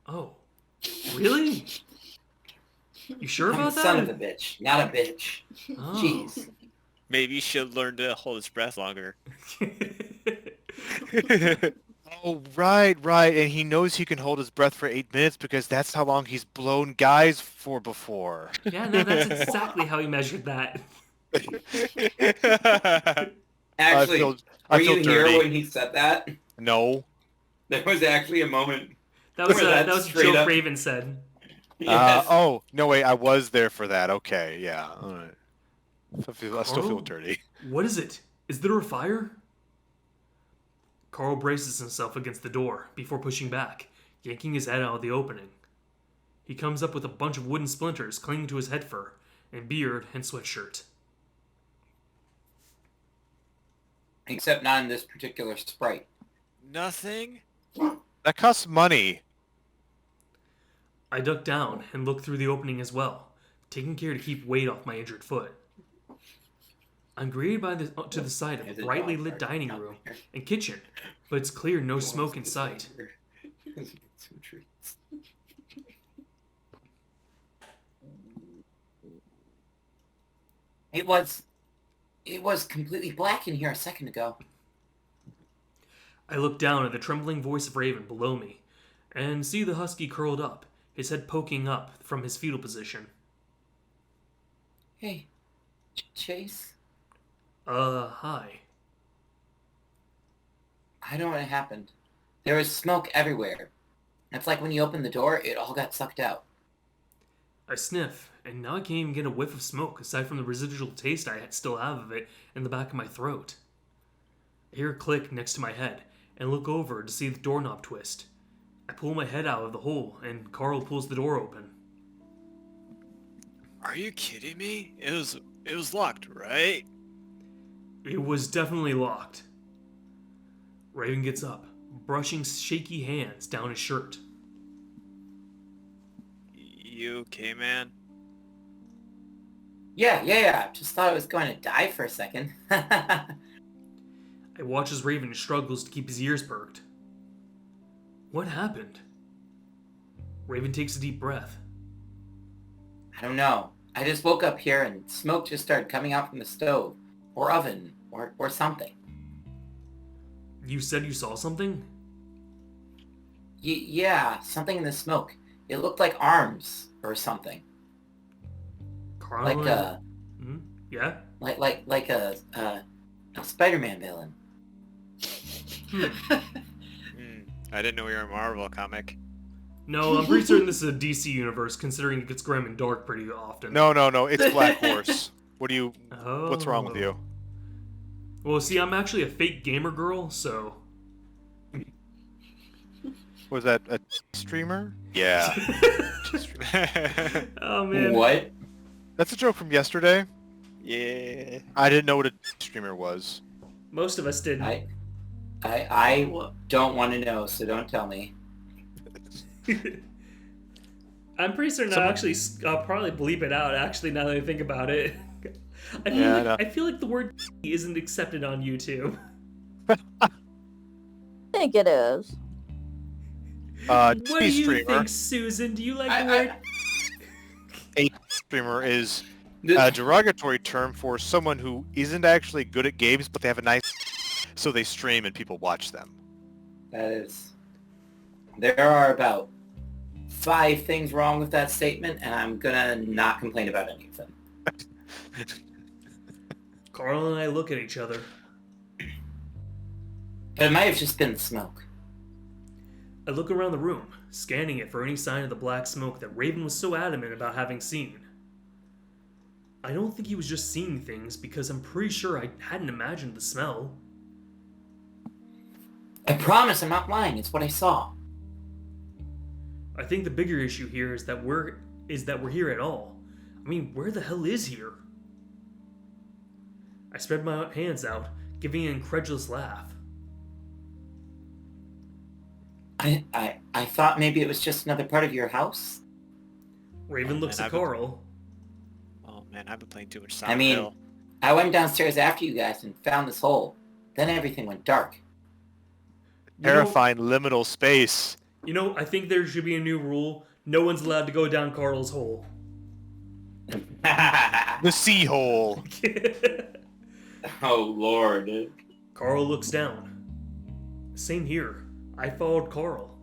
Oh, really? You sure I'm a about that? son of a bitch, not a bitch. Oh. Jeez. Maybe you should learn to hold his breath longer. Oh, right. And he knows he can hold his breath for 8 minutes because that's how long he's blown guys for before. Yeah, no, that's exactly how he measured that. Actually, I were feel you dirty. here when he said that? No. There was actually a moment. That was Where that that's was a straight joke up- Raven said. Yes. Oh, no, wait. I was there for that. Okay, yeah. All right. I still feel Carl? dirty. What is it? Is there a fire? Carl braces himself against the door before pushing back, yanking his head out of the opening. He comes up with a bunch of wooden splinters clinging to his head fur, and beard and sweatshirt. Except not in this particular Sprite. Nothing? That costs money. I duck down and look through the opening as well, taking care to keep weight off my injured foot. I'm greeted to the side of a brightly lit dining room and kitchen, but it's clear no smoke in sight. Some treats. It was completely black in here a second ago. I look down at the trembling voice of Raven below me, and see the husky curled up, his head poking up from his fetal position. Hey, Chase. Hi. I don't know what happened. There was smoke everywhere. It's like when you opened the door, it all got sucked out. I sniff, and now I can't even get a whiff of smoke aside from the residual taste I still have of it in the back of my throat. I hear a click next to my head, and look over to see the doorknob twist. I pull my head out of the hole, and Carl pulls the door open. Are you kidding me? It was locked, right? It was definitely locked. Raven gets up, brushing shaky hands down his shirt. You okay, man? Yeah. Just thought I was going to die for a second. I watch as Raven struggles to keep his ears perked. What happened? Raven takes a deep breath. I don't know. I just woke up here and smoke just started coming out from the stove. Or oven. Or something. You said you saw something? Yeah, something in the smoke. It looked like arms or something. Carl? Like a... Yeah? Like a Spider-Man villain. I didn't know you were a Marvel comic. No, I'm pretty certain this is a DC universe, considering it gets grim and dark pretty often. No, it's Black Horse. Oh. What's wrong with you? Well, see, I'm actually a fake gamer girl, so... Was that a streamer? Yeah. Oh, man. What? That's a joke from yesterday. Yeah. I didn't know what a streamer was. Most of us didn't. I What? don't want to know, so don't tell me. I'm pretty certain I'll probably bleep it out, actually, now that I think about it. I feel like the word isn't accepted on YouTube. I think it is. What do TV you streamer. think, Susan? Do you like the word? A streamer is a derogatory term for someone who isn't actually good at games, but they have a nice, so they stream and people watch them. That is... There are about 5 things wrong with that statement, and I'm gonna not complain about any of them. Carl and I look at each other. But it might have just been smoke. I look around the room, scanning it for any sign of the black smoke that Raven was so adamant about having seen. I don't think he was just seeing things, because I'm pretty sure I hadn't imagined the smell. I promise I'm not lying, it's what I saw. I think the bigger issue here is that we're here at all. I mean, where the hell is here? I spread my hands out, giving an incredulous laugh. I thought maybe it was just another part of your house. Raven looks at Carl. Oh man, I've been playing too much I Silent mean, Hill. I went downstairs after you guys and found this hole. Then everything went dark. Terrifying liminal space. You know, I think there should be a new rule. No one's allowed to go down Carl's hole. The sea hole. Oh, Lord. Carl looks down. Same here. I followed Carl.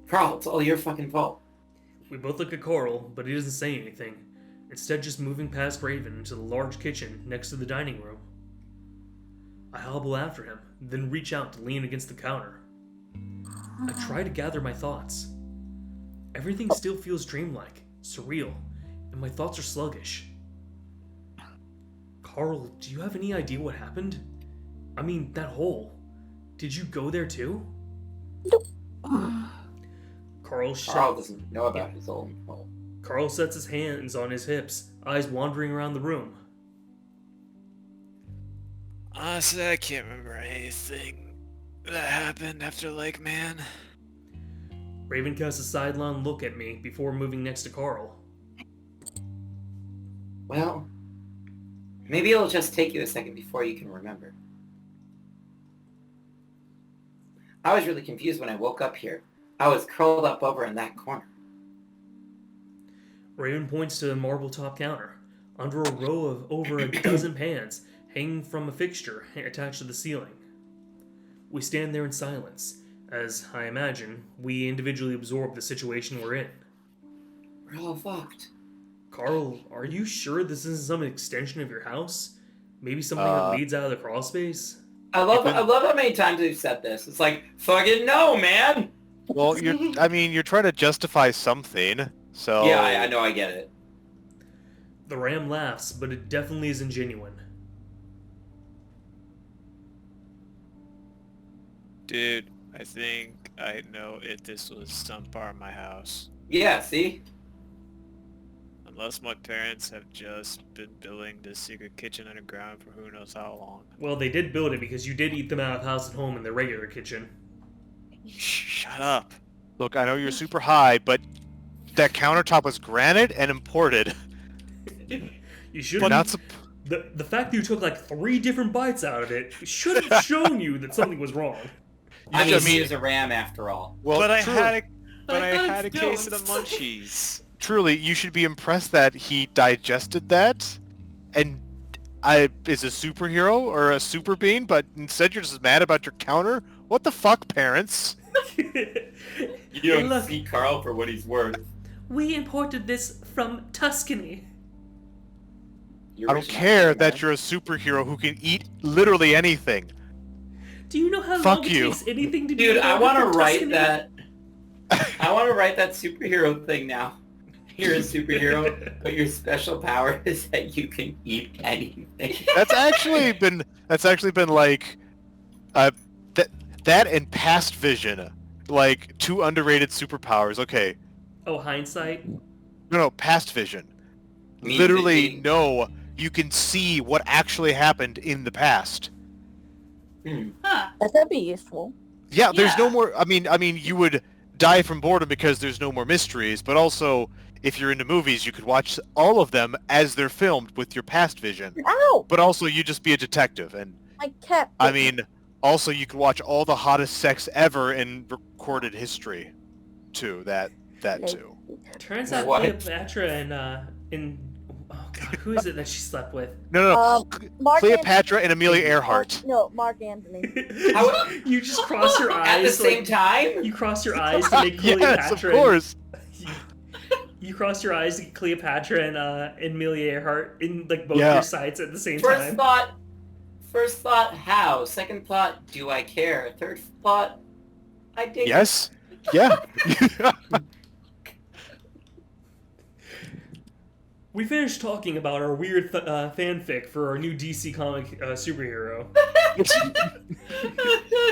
Carl, it's all your fucking fault. We both look at Carl, but he doesn't say anything. Instead, just moving past Raven into the large kitchen next to the dining room. I hobble after him, then reach out to lean against the counter. I try to gather my thoughts. Everything still feels dreamlike, surreal, and my thoughts are sluggish. Carl, do you have any idea what happened? I mean, that hole. Did you go there too? Carl doesn't know about his own hole. Carl sets his hands on his hips, eyes wandering around the room. Honestly, I can't remember anything that happened after Lake Man. Raven casts a sidelong look at me before moving next to Carl. Well, maybe it'll just take you a second before you can remember. I was really confused when I woke up here. I was curled up over in that corner. Raven points to the marble top counter, under a row of over a dozen pans hanging from a fixture attached to the ceiling. We stand there in silence, as, I imagine, we individually absorb the situation we're in. We're all fucked. Carl, are you sure this isn't some extension of your house? Maybe something that leads out of the crawl space? I love how many times we've said this. It's like, fucking no, man! Well, you're trying to justify something, so... Yeah, I know, I get it. The ram laughs, but it definitely isn't genuine. Dude, I think I know if this was some part of my house. Yeah, see? Unless my parents have just been building this secret kitchen underground for who knows how long. Well, they did build it because you did eat them out of house and home in their regular kitchen. Shut up. Look, I know you're super high, but that countertop was granite and imported. You should But have... The fact that you took like 3 different bites out of it should have shown you that something was wrong. I mean, he is a ram after all. Well, But I truly, had a case of the munchies. truly, you should be impressed that he digested that and is a superhero or a super being, but instead you're just mad about your counter? What the fuck, parents? You don't see Carl for what he's worth. We imported this from Tuscany. I don't care that you're a superhero who can eat literally anything. Do you know how Fuck long it you. takes anything to Dude, do? I want to write that. I want to write that superhero thing now. You're a superhero, but your special power is that you can eat anything. That's actually been like that and past vision, like 2 underrated superpowers. Okay, Oh, hindsight? no, past vision. literally know. You can see what actually happened in the past. Huh. That could be useful. Yeah, there's no Yeah. more. I mean, you would die from boredom because there's no more mysteries. But also, if you're into movies, you could watch all of them as they're filmed with your past vision. Ow! But also, you just be a detective, and My cat. I mean, also you could watch all the hottest sex ever in recorded history, too. That too. Turns out What? Cleopatra and oh god, who is it that she slept with? No. Mark Cleopatra and Amelia Earhart. No, Mark Anthony. You just cross your eyes At the same time? You cross your eyes to make Cleopatra. Yes, of course. You cross your eyes to get Cleopatra and Amelia Earhart in like both Yeah. your sights at the same First time. thought, how? Second thought, do I care? Third thought, I dig it. Yes. Yeah. We finished talking about our weird fanfic for our new DC comic superhero.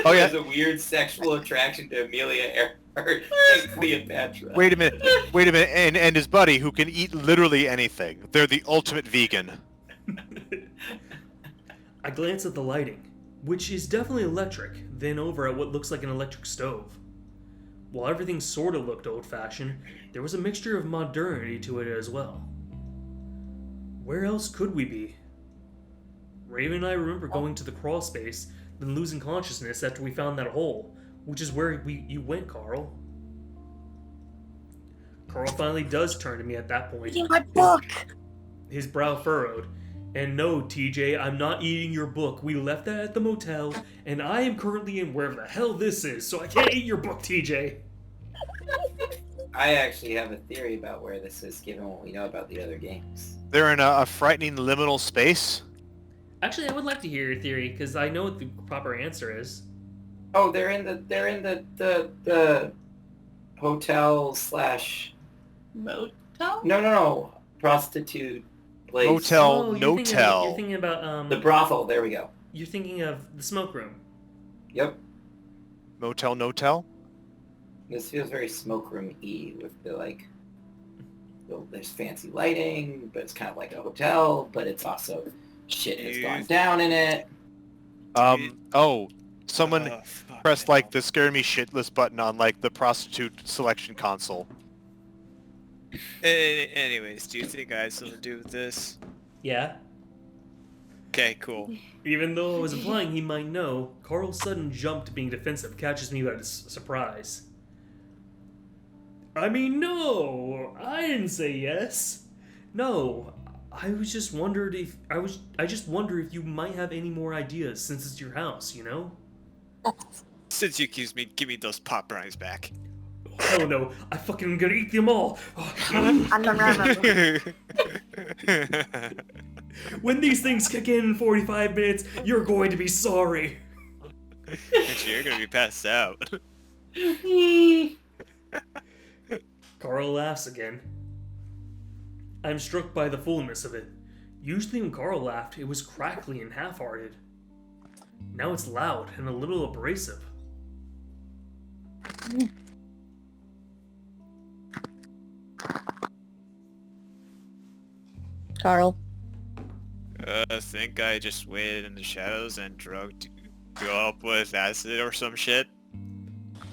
Oh, yeah. There's a weird sexual attraction to Amelia Earhart and Cleopatra. Wait a minute. And his buddy, who can eat literally anything. They're the ultimate vegan. I glance at the lighting, which is definitely electric, then over at what looks like an electric stove. While everything sort of looked old-fashioned, there was a mixture of modernity to it as well. Where else could we be? Raven and I remember going to the crawl space, then losing consciousness after we found that hole, which is where you went, Carl. Carl finally does turn to me at that point. Eating my book. His brow furrowed. And no, TJ, I'm not eating your book. We left that at the motel, and I am currently in wherever the hell this is, so I can't eat your book, TJ. I actually have a theory about where this is, given what we know about the other games. They're in a frightening liminal space. Actually, I would like to hear your theory, because I know what the proper answer is. Oh, they're in the hotel slash Motel? no prostitute place. Motel, Oh, you're no-tell. thinking about, The brothel. There we go. you're thinking of the smoke room. Yep. Motel, no-tell? This feels very smoke room-y with the there's fancy lighting, but it's kind of like a hotel, but it's also shit has gone down in it. Someone fuck, pressed no. like the scare me shitless button on like the prostitute selection console. Anyways, do you think I have something to do with this? Yeah? Okay, cool. Even though I was implying he might know, Carl's sudden jump to being defensive catches me by surprise. I mean, no! I didn't say yes! No, I just wonder if you might have any more ideas since it's your house, you know? Since you accused me, give me those pop brownies back. Oh no, I fucking gonna eat them all! When these things kick in 45 minutes, you're going to be sorry! Actually, you're gonna be passed out. Carl laughs again. I'm struck by the fullness of it. Usually when Carl laughed, it was crackly and half-hearted. Now it's loud and a little abrasive. Carl. I think I just waited in the shadows and drugged you up with acid or some shit.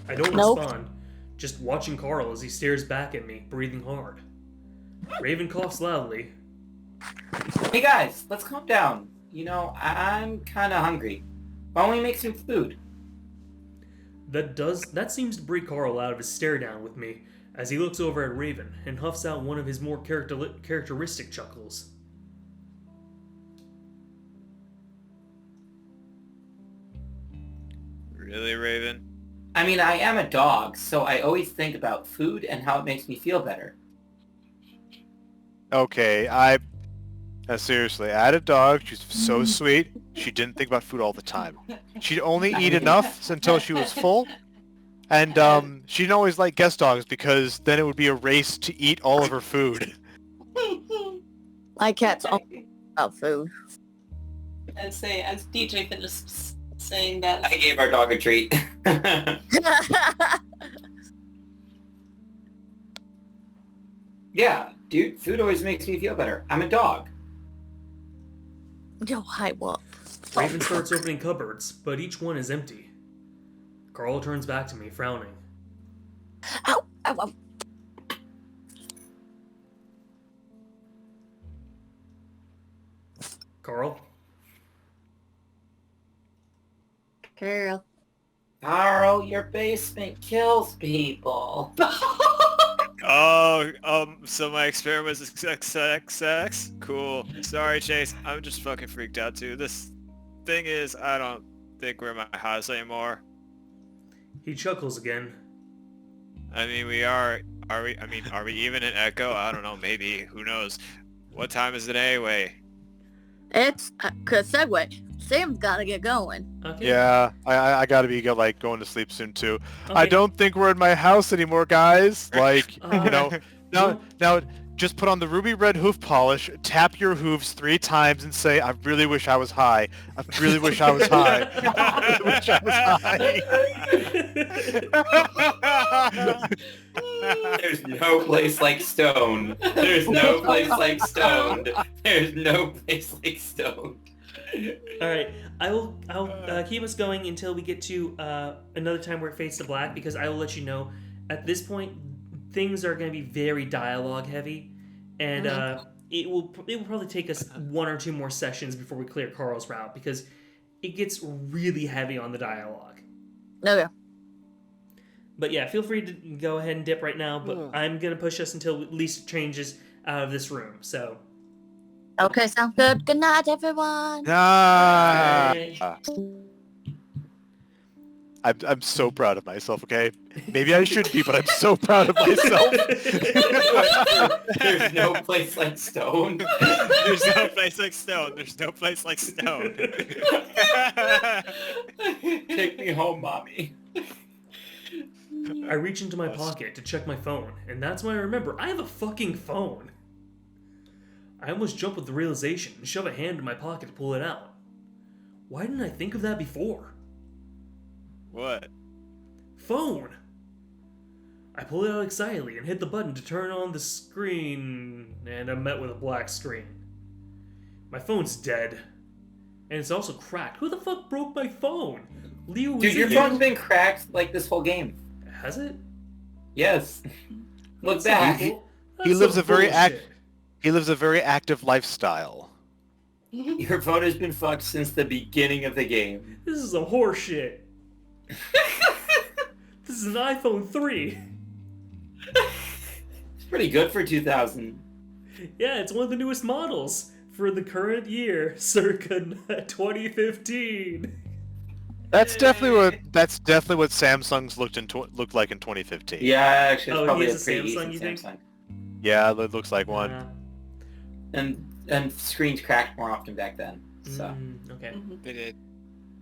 I don't Nope. respond, just watching Carl as he stares back at me, breathing hard. Raven coughs loudly. Hey guys, let's calm down. You know, I'm kind of hungry. Why don't we make some food? That seems to break Carl out of his stare down with me, as he looks over at Raven and huffs out one of his more characteristic chuckles. Really, Raven? I mean, I am a dog, so I always think about food and how it makes me feel better. Okay, seriously, I had a dog. She's so sweet. She didn't think about food all the time. She'd only eat enough until she was full. And she didn't always like guest dogs because then it would be a race to eat all of her food. My cat's all about food. I'd say, as DJ finished saying that, I gave our dog a treat. Yeah, Dude, food always makes me feel better. I'm a dog. Yo, hi, what? Raven starts opening cupboards, but each one is empty. Carl turns back to me, frowning. Ow, ow, ow. Carl? Carl. Carl, your basement kills people. Oh, so my experiment was XXX? Cool. Sorry, Chase. I'm just fucking freaked out, too. This thing is, I don't think we're in my house anymore. He chuckles again. I mean, are we even in Echo? I don't know, maybe. Who knows? What time is it anyway? It's a good segue. Sam's gotta get going. Okay. Yeah, I gotta be going to sleep soon too. I Okay. don't think we're in my house anymore, guys. Like, Uh, now just put on the ruby red hoof polish, tap your hooves 3 times and say, I really wish I was high. I really wish I was high. I really wish I was high. There's no place like Stone. There's no place like Stoned. There's no place like Stoned. All right, I'll keep us going until we get to another time where it fades to black, because I will let you know at this point things are going to be very dialogue heavy, and it will probably take us 1 or 2 more sessions before we clear Carl's route, because it gets really heavy on the dialogue. Okay. But yeah, feel free to go ahead and dip right now, but I'm going to push us until at least it changes out of this room. So Okay, sounds good. Good night, everyone. Ah. Okay. I'm so proud of myself, okay? Maybe I shouldn't be, but I'm so proud of myself. There's no place like Stone. There's no place like Stone. There's no place like Stone. Take me home, mommy. I reach into my pocket to check my phone, and that's when I remember I have a fucking phone. I almost jump with the realization and shove a hand in my pocket to pull it out. Why didn't I think of that before? What? Phone! I pull it out excitedly and hit the button to turn on the screen, and I'm met with a black screen. My phone's dead. And it's also cracked. Who the fuck broke my phone? Leo, Dude, is your it phone's you? been cracked like this whole game. Has it? Yes. Look That's back. evil. He That's lives some a very bullshit. He lives a very active lifestyle. Your phone has been fucked since the beginning of the game. This is some horse shit. This is an iPhone 3. It's pretty good for 2000. Yeah, it's one of the newest models for the current year, circa 2015. That's definitely what Samsung's looked like in 2015. Yeah, actually, it's Oh, he probably has a a pretty Samsung, decent you think? Samsung. Yeah, it looks like one. And screens cracked more often back then. So Okay. They did.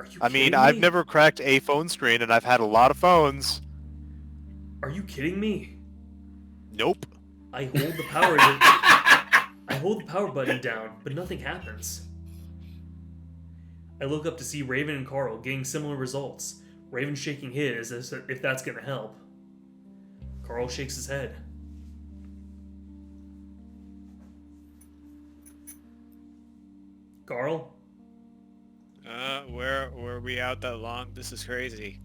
Are you I mean, kidding I've me? never cracked a phone screen, and I've had a lot of phones. Are you kidding me? Nope. I hold the power button down, but nothing happens. I look up to see Raven and Carl getting similar results. Raven shaking his as if that's gonna help. Carl shakes his head. Carl? Were we out that long? This is crazy.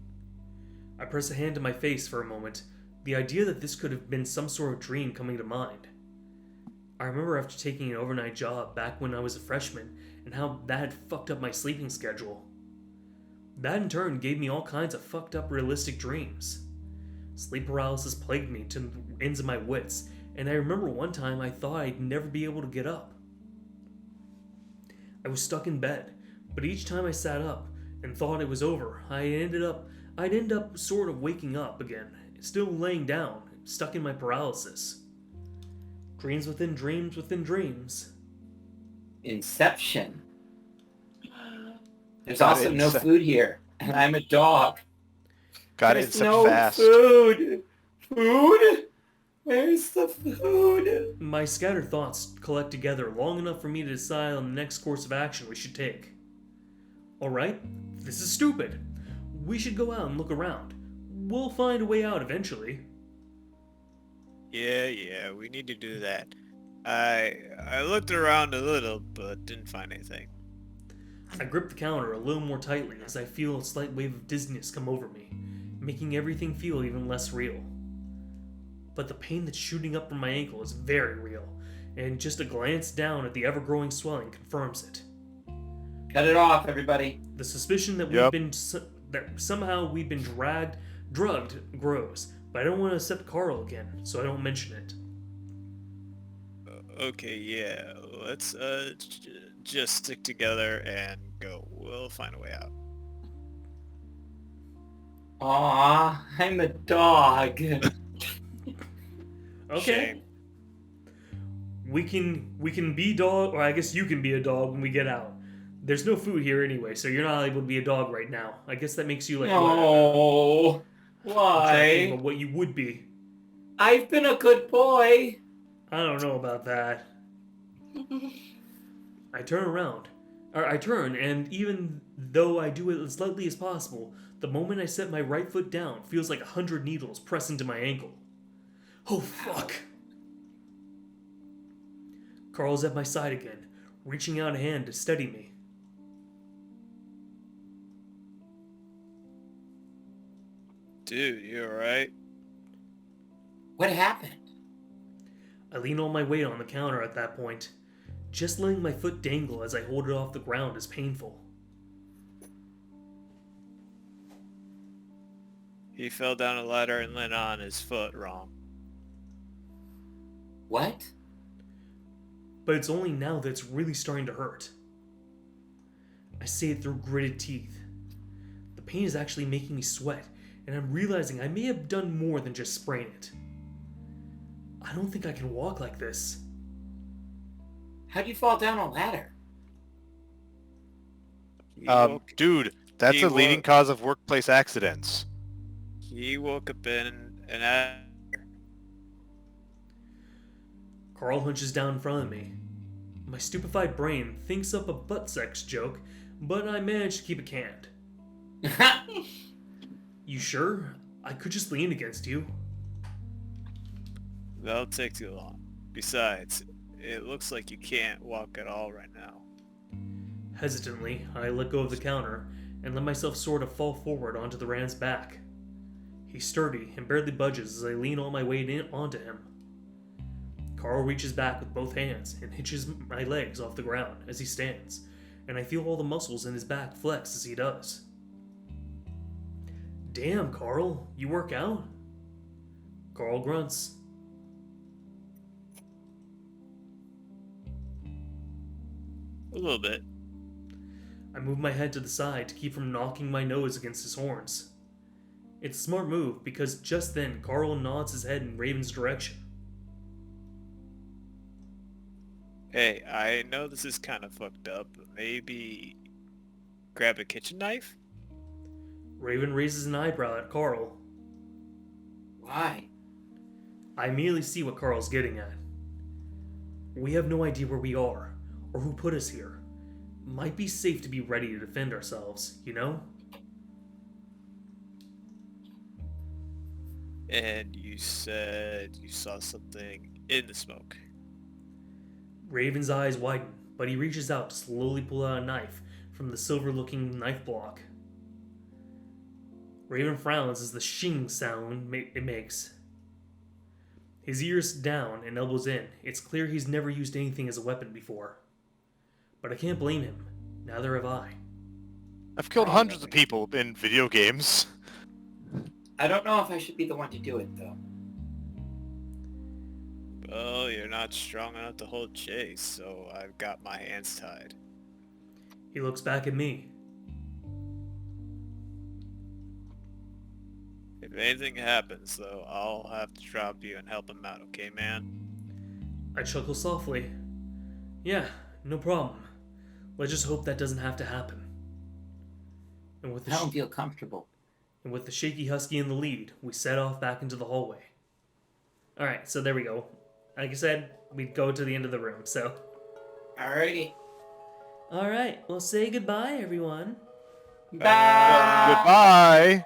I press a hand to my face for a moment, the idea that this could have been some sort of dream coming to mind. I remember after taking an overnight job back when I was a freshman, and how that had fucked up my sleeping schedule. That in turn gave me all kinds of fucked up realistic dreams. Sleep paralysis plagued me to the ends of my wits, and I remember one time I thought I'd never be able to get up. I was stuck in bed, but each time I sat up and thought it was over, I'd end up sort of waking up again, still laying down, stuck in my paralysis. Dreams within dreams within dreams. Inception. There's Got also it. no food here, and I'm a dog. Got it There's so no fast. food. Food? Where's the food? My scattered thoughts collect together long enough for me to decide on the next course of action we should take. Alright, this is stupid. We should go out and look around. We'll find a way out eventually. Yeah, we need to do that. I looked around a little, but didn't find anything. I grip the counter a little more tightly as I feel a slight wave of dizziness come over me, making everything feel even less real. But the pain that's shooting up from my ankle is very real, and just a glance down at the ever-growing swelling confirms it. Cut it off, everybody. The suspicion that Yep. that somehow we've been drugged grows, but I don't want to accept Carl again, so I don't mention it. Okay, yeah, let's just stick together and go. We'll find a way out. Aw, I'm a dog. Okay. Shame. We can be dog, or I guess you can be a dog when we get out. There's no food here anyway, so you're not able to be a dog right now. I guess that makes you like No. I'm trying to think Why? of what you would be. I've been a good boy. I don't know about that. I turn, and even though I do it as lightly as possible, the moment I set my right foot down feels like 100 needles press into my ankle. Oh fuck! Carl's at my side again, reaching out a hand to steady me. Dude, you alright? What happened? I lean all my weight on the counter at that point. Just letting my foot dangle as I hold it off the ground is painful. He fell down a ladder and landed on his foot wrong. What? But it's only now that it's really starting to hurt. I say it through gritted teeth. The pain is actually making me sweat, and I'm realizing I may have done more than just sprain it. I don't think I can walk like this. How'd you fall down a ladder? He woke, Dude, that's he a leading woke- cause of workplace accidents. he woke up in an Carl hunches down in front of me. My stupefied brain thinks up a butt sex joke, but I manage to keep it canned. You sure? I could just lean against you. That'll take too long. Besides, it looks like you can't walk at all right now. Hesitantly, I let go of the counter and let myself sort of fall forward onto the Rand's back. He's sturdy and barely budges as I lean all my weight in onto him. Carl reaches back with both hands and hitches my legs off the ground as he stands, and I feel all the muscles in his back flex as he does. Damn, Carl, you work out? Carl grunts. A little bit. I move my head to the side to keep from knocking my nose against his horns. It's a smart move because just then Carl nods his head in Raven's direction. Hey, I know this is kind of fucked up, but maybe grab a kitchen knife? Raven raises an eyebrow at Carl. Why? I immediately see what Carl's getting at. We have no idea where we are, or who put us here. Might be safe to be ready to defend ourselves, you know? And you said you saw something in the smoke. Raven's eyes widen, but he reaches out to slowly pull out a knife from the silver-looking knife block. Raven frowns as the shing sound it makes. His ears down and elbows in. It's clear he's never used anything as a weapon before. But I can't blame him. Neither have I. I've killed hundreds of people in video games. I don't know if I should be the one to do it, though. Well, you're not strong enough to hold Chase, so I've got my hands tied. He looks back at me. If anything happens, though, I'll have to drop you and help him out, okay, man? I chuckle softly. Yeah, no problem. Let's just hope that doesn't have to happen. And with I don't feel comfortable. And with the shaky husky in the lead, we set off back into the hallway. Alright, so there we go. Like I said, we go to the end of the room, so. Alrighty. Alright, well say goodbye, everyone. Bye. Goodbye.